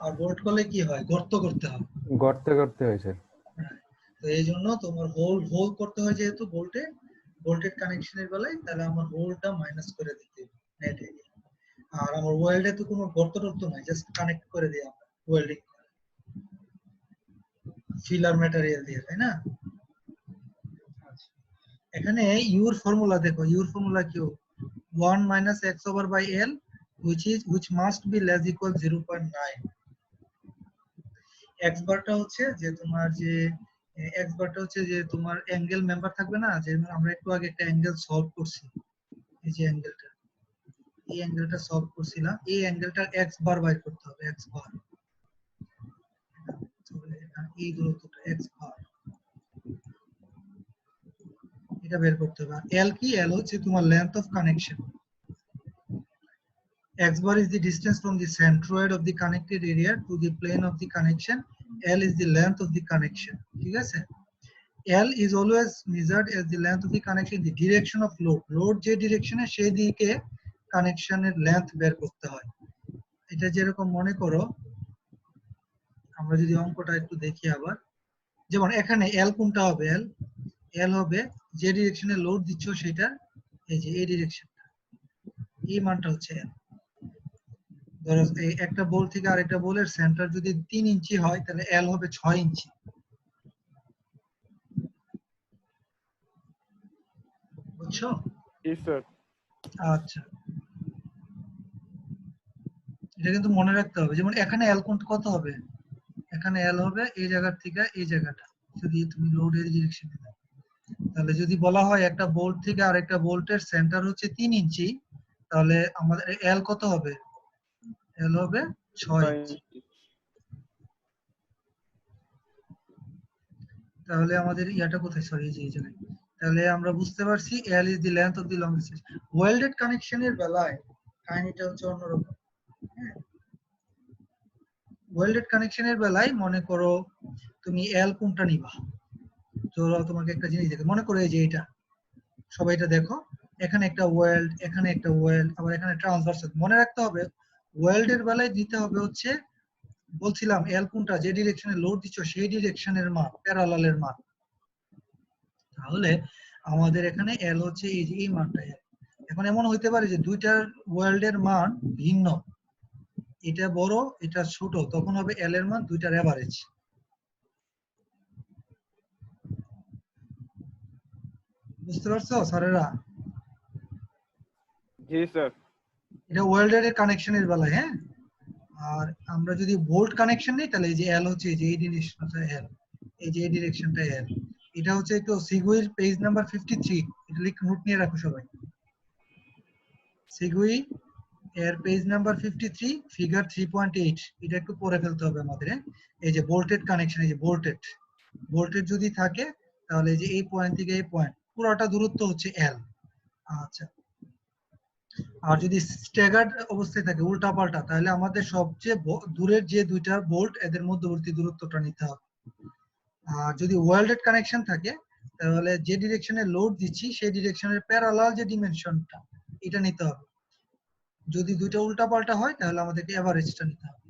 আর বোল্ট করলে কি হয়? গর্ত করতে হয়,
গর্তে করতে হয় স্যার।
তো এই জন্য তোমার হোল করতে হয় যেহেতু বোল্টেড কানেকশনের বেলায়, তাহলে আমার হোলটা মাইনাস করে দিতে হবে নেট এরিয়া। আর আমার ওয়েল্ডে তো কোনো গর্ত টর্ত নাই, জাস্ট কানেক্ট করে দিই আমরা ওয়েল্ডিং ফিলার ম্যাটেরিয়াল দিয়ে, তাই না? আচ্ছা, এখানে ইউর ফর্মুলা দেখো, ইউর ফর্মুলা কি? 1 minus x over by l, which must be less equal 0.9। x বারটা হচ্ছে যে তোমার তোমার অ্যাঙ্গেল মেম্বার থাকবে না, যে আমরা একটু আগে একটা অ্যাঙ্গেল সলভ করছি, এই যে অ্যাঙ্গেলটা, এই অ্যাঙ্গেলটা সলভ করছিলাম, এই অ্যাঙ্গেলটার x বার বাইর করতে হবে, x বার, এই দূরত্বটা x বার, এটা বের করতে হবে। আর l কি? l হচ্ছে তোমার length of connection. X bar is the distance from the centroid of the connected area to the plane of the connection. L is the length of the connection. ঠিক আছে? L is always measured as the length of the connection in the direction of load. Load যে ডিরেকশনে সেই দিকে কানেকশনের length বের করতে হয়। এটা যেরকম মনে করো, আমরা যদি অঙ্কটা একটু দেখি আবার, যেমন এখানে L কোনটা হবে? L হবে যে ডিরেকশনে লোড দিচ্ছ সেটা, এই যে এই ডিরেকশনটা, এই মানটা হচ্ছে L। ধরো এই একটা বোল থেকে আরেকটা বোলের সেন্টার যদি 3 ইঞ্চি হয় তাহলে এল হবে 6 ইঞ্চি। বুঝছো? আচ্ছা, এটা কিন্তু মনে রাখতে হবে। যেমন এখানে এল কত হবে? এখানে এল হবে এই জায়গার থেকে এই জায়গাটা, যদি তুমি লোডের ডিরেকশনে দাও। তাহলে যদি বলা হয় একটা বোল্ট থেকে আরেকটা বোল্টের সেন্টার হচ্ছে 3 ইঞ্চি, তাহলে আমাদের এল কত হবে? এল হবে 6 ইঞ্চি। তাহলে আমাদের ইয়াটা কোথায়? সরি, এই জায়গায়। তাহলে আমরা বুঝতে পারছি L is the length of the long distance. Welded connection এর বেলায় কাহিনীটা হচ্ছে অন্যরকম। হ্যাঁ, ওয়েল্ডেড কানেকশনের বেলায় মনে করো তুমি L কোনটা নিবা, ধরো তোমাকে একটা জিনিস দেখে মনে করো এই যে এটা, সবাই এটা দেখো, এখানে একটা ওয়েল্ড, এখানে একটা ওয়েল্ড, আবার এখানে ট্রান্সভার্সাল। মনে রাখতে হবে ওয়েল্ডের বেলায় দিতে হবে হচ্ছে, বলছিলাম L কোনটা যে ডিরেকশনে লোড দিচ্ছ সেই ডিরেকশনের মান, প্যারালালের মান। তাহলে আমাদের এখানে L হচ্ছে এই যে এই মানটা L। এখন এমন হইতে পারে যে দুইটার ওয়েল্ডের মান ভিন্ন, এটা বড় এটা ছোট, তখন হবে L এর মান দুইটার এভারেজ। বুঝতে পারছো স্যারেরা?
জি স্যার।
এটা ওয়েল্ডেড এর কানেকশনের বেলায়। হ্যাঁ, আর আমরা যদি বোল্ট কানেকশন নিই তাহলে এই যে L হচ্ছে এই যে এই ডিরেকশনটা L, এই যে এই ডিরেকশনটা L। এটা হচ্ছে একটু সিগুইর পেজ নাম্বার 53, এটা নোট নিয়ে রাখো সবাই। সিগুই এর পেজ নাম্বার 53 ফিগার 3.8, এটা একটু পরে ফেলতে হবে আমাদের। এই যে বোল্টেড কানেকশন, এই যে বোল্টেড যদি থাকে তাহলে এই যে এই পয়েন্ট থেকে এই পয়েন্ট পুরোটা দূরত্ব হচ্ছে L। আচ্ছা, আর যদি স্ট্যাগার্ড অবস্থায় থাকে উল্টা পাল্টা, তাহলে আমাদের সবচেয়ে দূরের যে দুইটা বোল্ট এদের মধ্যবর্তী দূরত্বটা নিতে হবে। আর যদি ওয়েল্ডেড কানেকশন থাকে তাহলে যে ডিরেকশনে লোড দিচ্ছি সেই ডিরেকশনের প্যারালাল যে ডিমেনশনটা এটা নিতে হবে। যদি দুইটা উল্টা পাল্টা হয় তাহলে আমাদেরকে এভারেজটা নিতে হবে।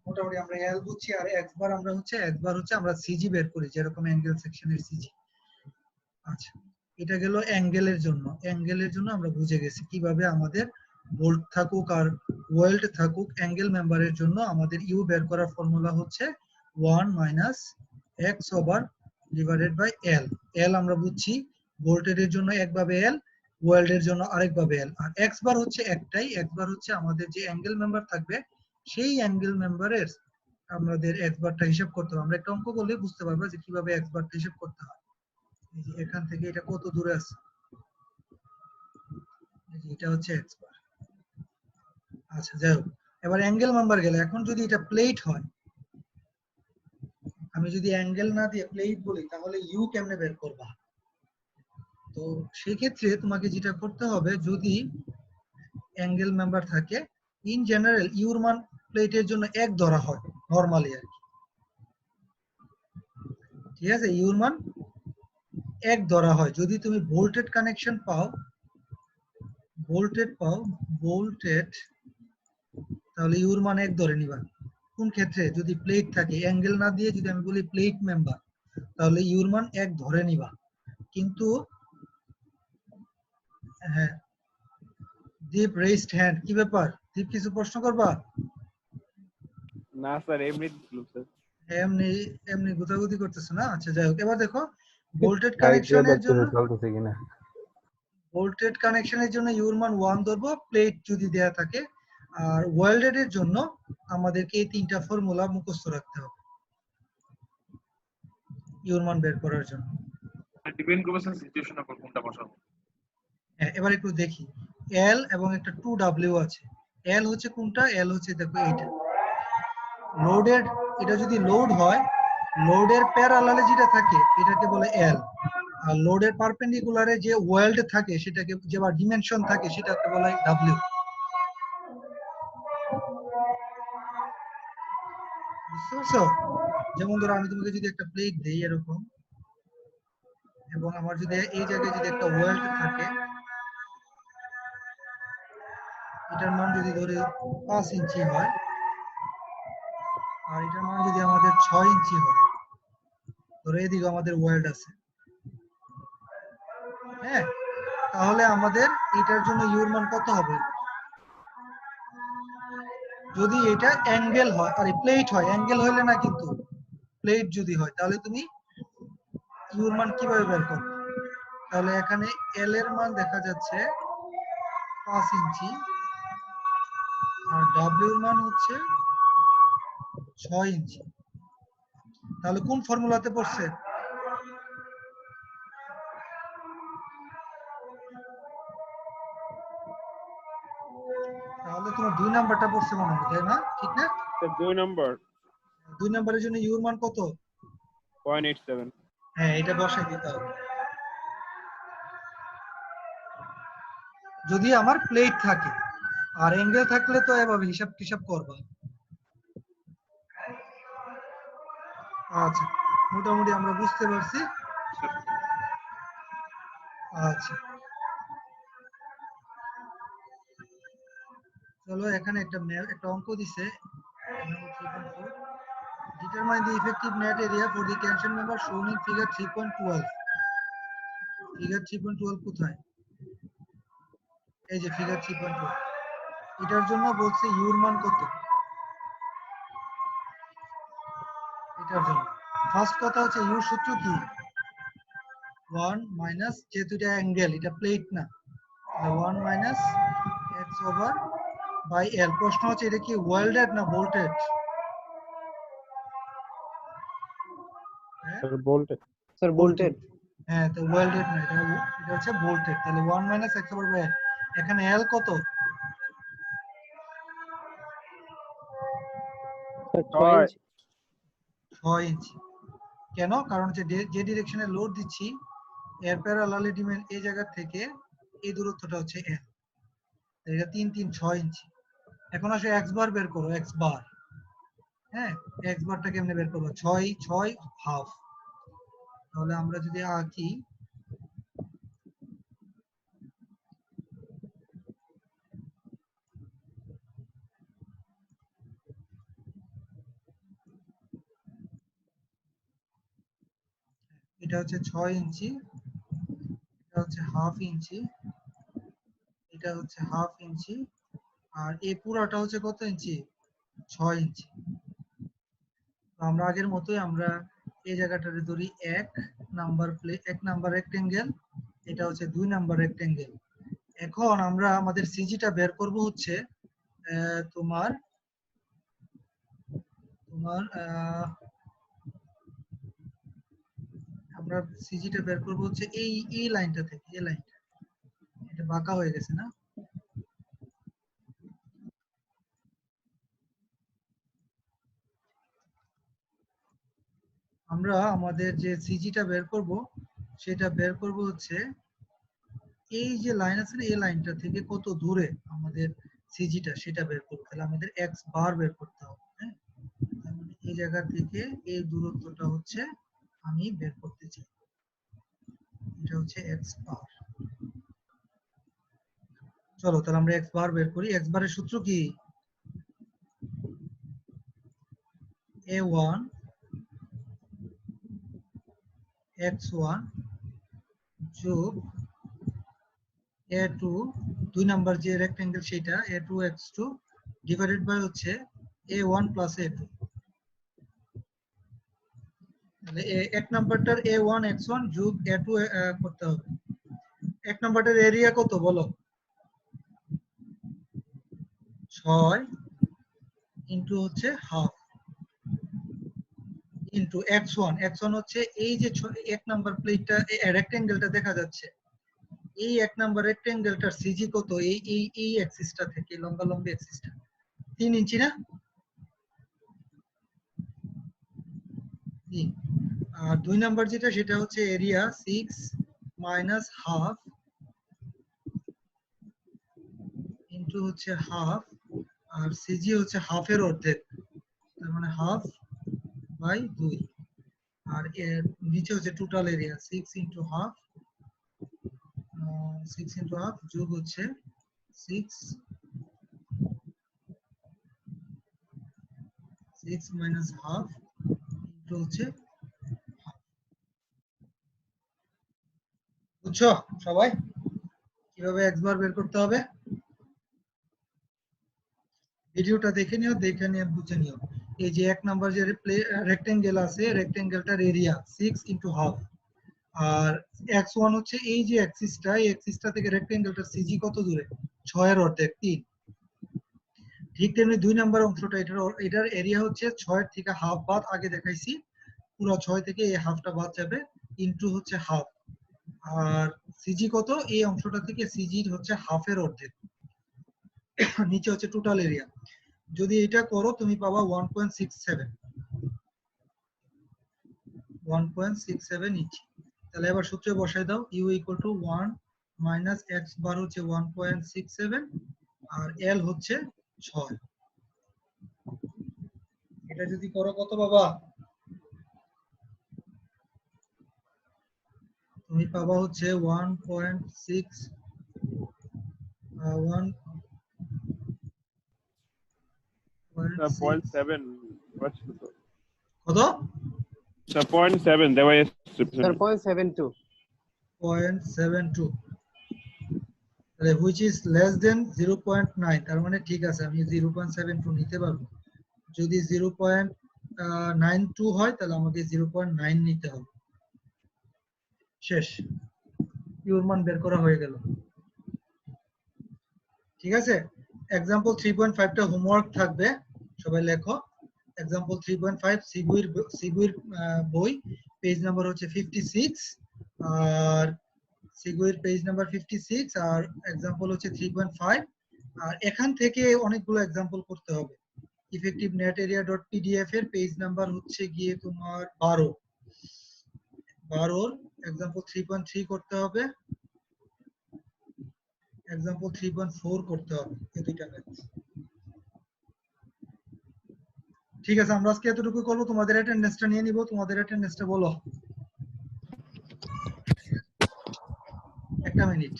মোটামুটি আমরা L বুঝছি, আর একবার আমরা সিজি বের করি, যেরকম অ্যাঙ্গেল সেকশনের সিজি। আচ্ছা, এটা গেল অ্যাঙ্গেলের জন্য আমরা বুঝে গেছি কিভাবে আমাদের বোল্ট থাকুক আর ওয়েল্ড থাকুক, অ্যাঙ্গেল মেম্বারের জন্য আমাদের ইউ বের করার ফর্মুলা হচ্ছে 1 - x divided by L। L আমরা বুঝছি বোল্টের জন্য একভাবে L, ওয়েল্ডের জন্য আরেকভাবে L। আর x বার হচ্ছে একটাই, x বার হচ্ছে আমাদের যে অ্যাঙ্গেল মেম্বার থাকবে সেই অ্যাঙ্গেল মেম্বারের আমাদের x বারটা হিসাব করতে হবে। আমরা একটা অঙ্ক করলে বুঝতে পারবো যে কিভাবে x বারটা হিসাব করতে হয়। এখান থেকে এটা কত দূরে আছে, এটা হচ্ছে x বার। আচ্ছা, যাই হোক, এবার অ্যাঙ্গেল মেম্বার গেলে, এখন যদি এটা প্লেট হয়, আমি যদি অ্যাঙ্গেল না দিয়ে প্লেট বলি তাহলে ইউ কেমনে বের করবা? তো সেই ক্ষেত্রে তোমাকে যেটা করতে হবে, যদি অ্যাঙ্গেল মেম্বার থাকে, ইন জেনারেল ইউর মান প্লেটের জন্য 1 ধরা হয় নরমালি আর কি। ঠিক আছে, ইউর মান 1 ধরা হয়। যদি তুমি বোল্টেড কানেকশন পাও, তাহলে ইউর মান 1 ধরে নিবা। কোন ক্ষেত্রে? যদি প্লেট থাকে, অ্যাঙ্গেল না দিয়ে যদি আমি বলি প্লেট মেম্বার, তাহলে ইউর মান 1 ধরে নিবা। কিন্তু হ্যাঁ, দীপ রেইজড হ্যান্ড, কি ব্যাপার দীপ, কিছু প্রশ্ন করবা?
না স্যার, এমনি স্যার।
এমনি গুতাগুতি করতেছ না? আচ্ছা, যাই হোক, এবার দেখো বোল্টেড কানেকশনের জন্য
চলতেছে কিনা।
বোল্টেড কানেকশনের জন্য ইউর মান 1 ধরবো প্লেট যদি দেয়া থাকে, আর ওয়েল্ডেড এর জন্য আমাদেরকে এই তিনটা ফর্মুলা মুখস্থ রাখতে হবে ইউর মান বের করার জন্য।
ডিপেন্ড করবে স্যার সিচুয়েশন উপর কোনটা বসাবো।
হ্যাঁ, এবার একটু দেখি, L এবং একটা 2W আছে। L হচ্ছে কোনটা? L হচ্ছে দেখো এইটা লোডের, এটা যদি লোড হয়, লোডের প্যারালালে যেটা থাকে এটাকে বলে L, আর লোডের পারপেন্ডিকুলারে যে ওয়েল্ড থাকে সেটাকে, যে বা ডিমেনশন থাকে সেটাকে বলা হয় W। বুঝতে পারছো? যেমন ধরো আমি তোমাকে যদি একটা প্লেট দেই এরকম, এবং আমার যদি এই জায়গায় যদি একটা ওয়েল্ড থাকে, এটার মান যদি ধরে 5 ইঞ্চি হয়, আর এটার মান যদি আমাদের 6 ইঞ্চি হয়, ধরো এদিকে আমাদের ওয়েল্ড আছে, হ্যাঁ, তাহলে আমাদের এটার জন্য ইউর মান কত হবে? যদি এটা অ্যাঙ্গেল হয়, আর প্লেট হয়, অ্যাঙ্গেল হইলে না কিন্তু, প্লেট যদি হয় তাহলে তুমি ইউর মান কিভাবে বের করবে? তাহলে এখানে L এর মান দেখা যাচ্ছে 5 ইঞ্চি, আর W এর মান হচ্ছে 6 ইঞ্চি। তাহলে কোন ফর্মুলাতে পড়ছে? তাহলে তোমার 2 নাম্বারটা পড়ছে মনে হয়, তাই না? ঠিক না?
2 নম্বর
2 নাম্বারের জন্য ইউর মান কত?
0.87।
হ্যাঁ, এটা বসাই দিতে হবে। যদি আমার প্লেট থাকে, আর অ্যাঙ্গেল থাকলে তো এভাবে হিসাব টিসাব করবা। আচ্ছা, মোটামুটি আমরা বুঝতে পারছি। আচ্ছা, চলো এখানে একটা অঙ্ক দিছে, determine the effective net area for the tension member shown in figure 3.12. Figure 3.12 কোথায়? এই যে ফিগার 3.12। এটার জন্য বলছে ইউর মান কত? এটার জন্য ফার্স্ট কথা হচ্ছে ইউর সূত্র কি? 1 মাইনাস, যেহেতু এটা অ্যাঙ্গেল, এটা প্লেট না, 1 minus X over by L. প্রশ্ন হচ্ছে এটা কি ওয়েল্ডেড না bolted?
Sir bolted.
Sir bolted.
হ্যাঁ, তো ওয়েল্ডেড না, এটা হচ্ছে বোল্টেড। তাহলে 1 minus X over by L. এখানে এল কত?
স্যার 6 ইঞ্চি।
6 ইঞ্চি। কেন? কারণ হচ্ছে যে ডিরেকশনে লোড দিচ্ছি এর প্যারালালি এই জায়গা থেকে এই দূরত্বটা হচ্ছে এল। এটা 3 3 6 ইঞ্চি। এখন আসলে এক্স বার বের করো, এক্স বার। হ্যাঁ, এক্স বারটা কেমনে বের করবো? 6 6 হাফ। তাহলে আমরা যদি আঁকি, এটা হচ্ছে 6 ইঞ্চি, এটা হচ্ছে হাফ ইঞ্চি, এটা হচ্ছে হাফ ইঞ্চি, আর এই পুরাটা হচ্ছে কত ইঞ্চি? 6 ইঞ্চি। আমরা আগের মতোই আমরা এই জায়গাটারে ধরি 1 নাম্বার প্লেট, 1 নাম্বার রেক্টেঙ্গেল, এটা হচ্ছে 2 নাম্বার রেক্টেঙ্গেল। এখন আমরা আমাদের সিজিটা বের করব হচ্ছে তোমার আমরা সিজিটা বের করব হচ্ছে এই লাইনটা থেকে, এই লাইনটা। এটা বাঁকা হয়ে গেছে না? আমরা আমাদের যে সিজিটা বের করব সেটা বের করব হচ্ছে এই যে লাইন আছে না, এই লাইনটা থেকে কত দূরে আমাদের সিজিটা, সেটা বের করব। তাহলে আমাদের এক্স বার বের করতে হবে। হ্যাঁ, এই জায়গা থেকে এই দূরত্বটা হচ্ছে আমি বের করতে চাই, এটা হচ্ছে এক্স বার। চলো তাহলে আমরা এক্স বার বের করি। এক্স বারের সূত্র কি? a1 x1 যোগ a2, 2 নাম্বার যে রেক্টেঙ্গেল সেটা, a2 x2 ডিভাইডেড বাই হচ্ছে a1 প্লাস a2। তাহলে এক নাম্বারটার a1 x1 যোগ a2 করতে হবে। এক নাম্বারটার এরিয়া কত বলো? 6 ইনটু হচ্ছে হাফ ইনটু x1। x1 হচ্ছে এই যে এক নাম্বার প্লেটটা, রেক্টেঙ্গেলটা দেখা যাচ্ছে, এই এক নাম্বার রেক্টেঙ্গেলটার সিজি কত? এই অ্যাক্সিসটা থেকে, লম্বা লম্বি অ্যাক্সিসটা 3 ইঞ্চি না? 3। আর 2 নাম্বার যেটা, সেটা হচ্ছে এরিয়া 6 মাইনাস হাফ ইনটু হচ্ছে হাফ, আর সিজি হচ্ছে হাফের অর্ধেক, তার মানে হাফ বাই 2। আর এর নিচে হচ্ছে total area 6 into half, 6 into half যোগ হচ্ছে 6 মাইনাস হাফ ইনটু হচ্ছে, বুঝছো সবাই কিভাবে এক্স বার বের করতে হবে? ভিডিওটা দেখে নিও, দেখে নিয়ে বুঝে নিও। এই যে এক নাম্বার যে রেক্টেঙ্গেল আছে, রেক্টেঙ্গেলটার এরিয়া 6 ইনটু হাফ, আর x1 হচ্ছে এই যে অ্যাক্সিসটা, এই অ্যাক্সিসটা থেকে রেক্টেঙ্গেলটার সিজি কত দূরে? 6 এর অর্ধেক, 3। ঠিক তেমনি 2 নাম্বার অংশটা, এটার এরিয়া হচ্ছে 6 এর থেকে হাফ বাদ, আগে দেখাইছি, পুরো 6 থেকে এই হাফটা বাদ যাবে, ইনটু হচ্ছে হাফ। আর সিজি কত? এই অংশটা থেকে সিজি হচ্ছে হাফের অর্ধেক, নিচে হচ্ছে টোটাল এরিয়া। যদি এটা করো তুমি পাবা 1.67 ইঞ্চি। তাহলে এবার সূত্রে বসাই দাও, U equal to 1 minus x bar হচ্ছে 1.67 আর এল হচ্ছে 6। এটা যদি করো কত বাবা? তুমি পাবা হচ্ছে 1.6
0.7
কত?
Sir, 0.7 দেওয়া আছে
স্যার 0.72
0.72 তাহলে which is less than 0.9 তার মানে ঠিক আছে আমি 0.72 নিতে পারবো। যদি 0.92 হয় তাহলে আমাকে 0.9 নিতে হবে। শেষ, পিওর মান বের করা হয়ে গেল। ঠিক আছে, एग्जांपल 3.5 টা হোমওয়ার্ক থাকবে, সবাই লেখো। एग्जांपल 3.5 সিগুইর বই, পেজ নাম্বার হচ্ছে 56 আর সিগুইর পেজ নাম্বার 56 আর एग्जांपल হচ্ছে 3.5 আর এখান থেকে অনেকগুলো एग्जांपल করতে হবে। Effective net area dot PDF এর পেজ নাম্বার হচ্ছে গিয়ে তোমার 12 12 एग्जांपल 3.3 করতে হবে, एग्जांपल 3.4 করতে হবে, এই দুইটা কাজ। ঠিক আছে, আমরা আজকে এতটুকু করব। তোমাদের অ্যাটেন্ডেন্সটা নিয়ে নিব, তোমাদের অ্যাটেন্ডেন্সটা বলো। একটা মিনিট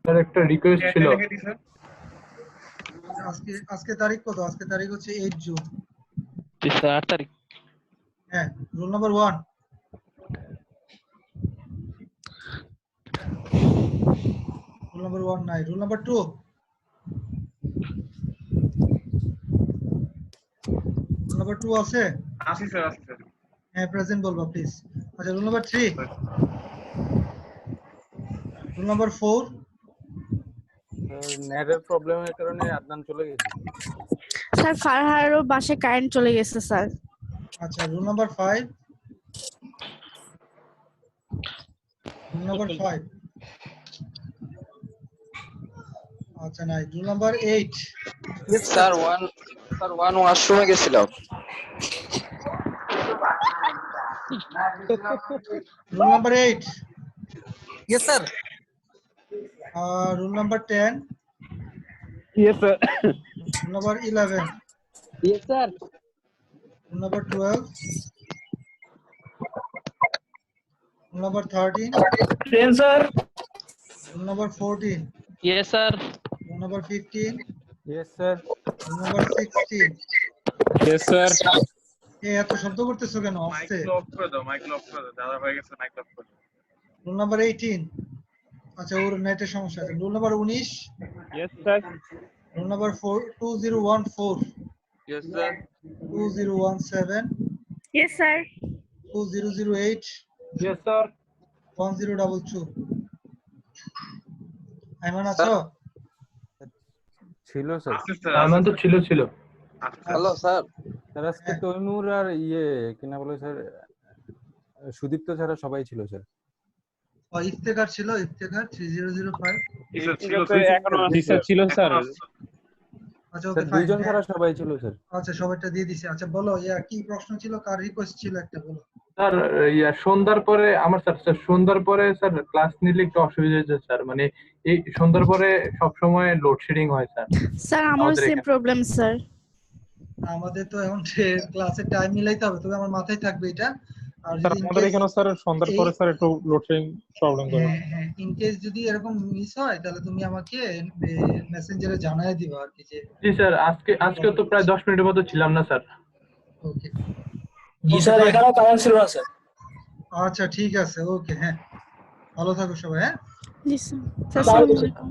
স্যার একটা রিকোয়েস্ট ছিল।
আজকে তারিখ কত? আজকে তারিখ হচ্ছে 8 জুন।
জি স্যার 8 তারিখ।
হ্যাঁ, রোল নাম্বার 1। রোল নাম্বার 1 নাই, রোল নাম্বার 2। রোল নাম্বার 2 আছে?
আছে স্যার, আছে স্যার।
হ্যাঁ, প্রেজেন্ট বলবা প্লিজ। আচ্ছা, রোল নাম্বার 3। Roll number 4।
নেটের প্রবলেমের কারণে আদনান চলে গেছে
স্যার। ফারহারও বাসে কারেন্ট চলে গেছে স্যার।
আচ্ছা, রোল নাম্বার 5। Roll number 5। আচ্ছা, নাই। Roll number 8।
স্যার 1 ওয়াশরুমে গেছিলাম।
Roll number 8।
Yes sir.
Roll number 10।
Yes sir.
Roll number 11।
Yes sir.
Roll number 12। Roll number 13।
Ten sir.
Roll number 14।
Yes sir.
Roll number 15।
Yes sir.
Roll number 16।
Yes sir.
এত শব্দ করতেছো কেন?
Mic
আস্তে।
Of করে দাও, mic off করে দাও, দাদা হয়ে গেছে, মাইক অফ করে দাও।
Roll number 18। আচ্ছা, ওর নেটের সমস্যা আছে। Roll number 19।
Yes sir.
Roll number 2014।
Yes sir.
2017।
Yes sir.
2008।
Yes sir.
1022। Aiman আছো?
ছিল স্যার।
আছে স্যার,
আমার তো ছিল।
Hello sir.
স্যার আজকে তৈমুর আর কিনা বলে স্যার, সুদীপ্ত ছাড়া সবাই ছিল স্যার।
ইফতেখার ছিল, ইফতেখার 3005।
জি স্যার ছিল স্যার।
আচ্ছা, ওকে
স্যার
ফাইন।
দুইজন ছাড়া সবাই ছিল স্যার।
আচ্ছা, সবাইটা দিয়ে দিছি। আচ্ছা, বলো কি প্রশ্ন ছিল, কার রিকোয়েস্ট ছিল একটা বলো।
স্যার সন্ধ্যার পরে আমার স্যার সন্ধ্যার পরে স্যার ক্লাস নিলে একটু অসুবিধা হচ্ছে স্যার, মানে এই সন্ধ্যার পরে সব সময় লোডশেডিং হয় স্যার।
স্যার আমারও সেম প্রবলেম স্যার।
আমাদের তো এখন ক্লাসের টাইম মিলাইতে হবে, তবে আমার মাথায় থাকবে এটা। আর
স্যার
যদি
আমাদের এখানে স্যার সন্ধ্যার পরে স্যার একটু লোডশেডিং প্রবলেম করে।
হ্যাঁ, ইন কেস যদি এরকম মিস হয় তাহলে তুমি আমাকে মেসেঞ্জারে জানায় দিবা আর কি যে।
জি স্যার, আজকে তো প্রায় 10 মিনিটের মতো ছিলাম না স্যার।
ওকে।
জি স্যার, এখানেও কারেন্ট ছিল না স্যার।
আচ্ছা, ঠিক আছে, ওকে। হ্যাঁ, ভালো থাকো সবাই। হ্যাঁ,
জি স্যার। আসসালামু আলাইকুম।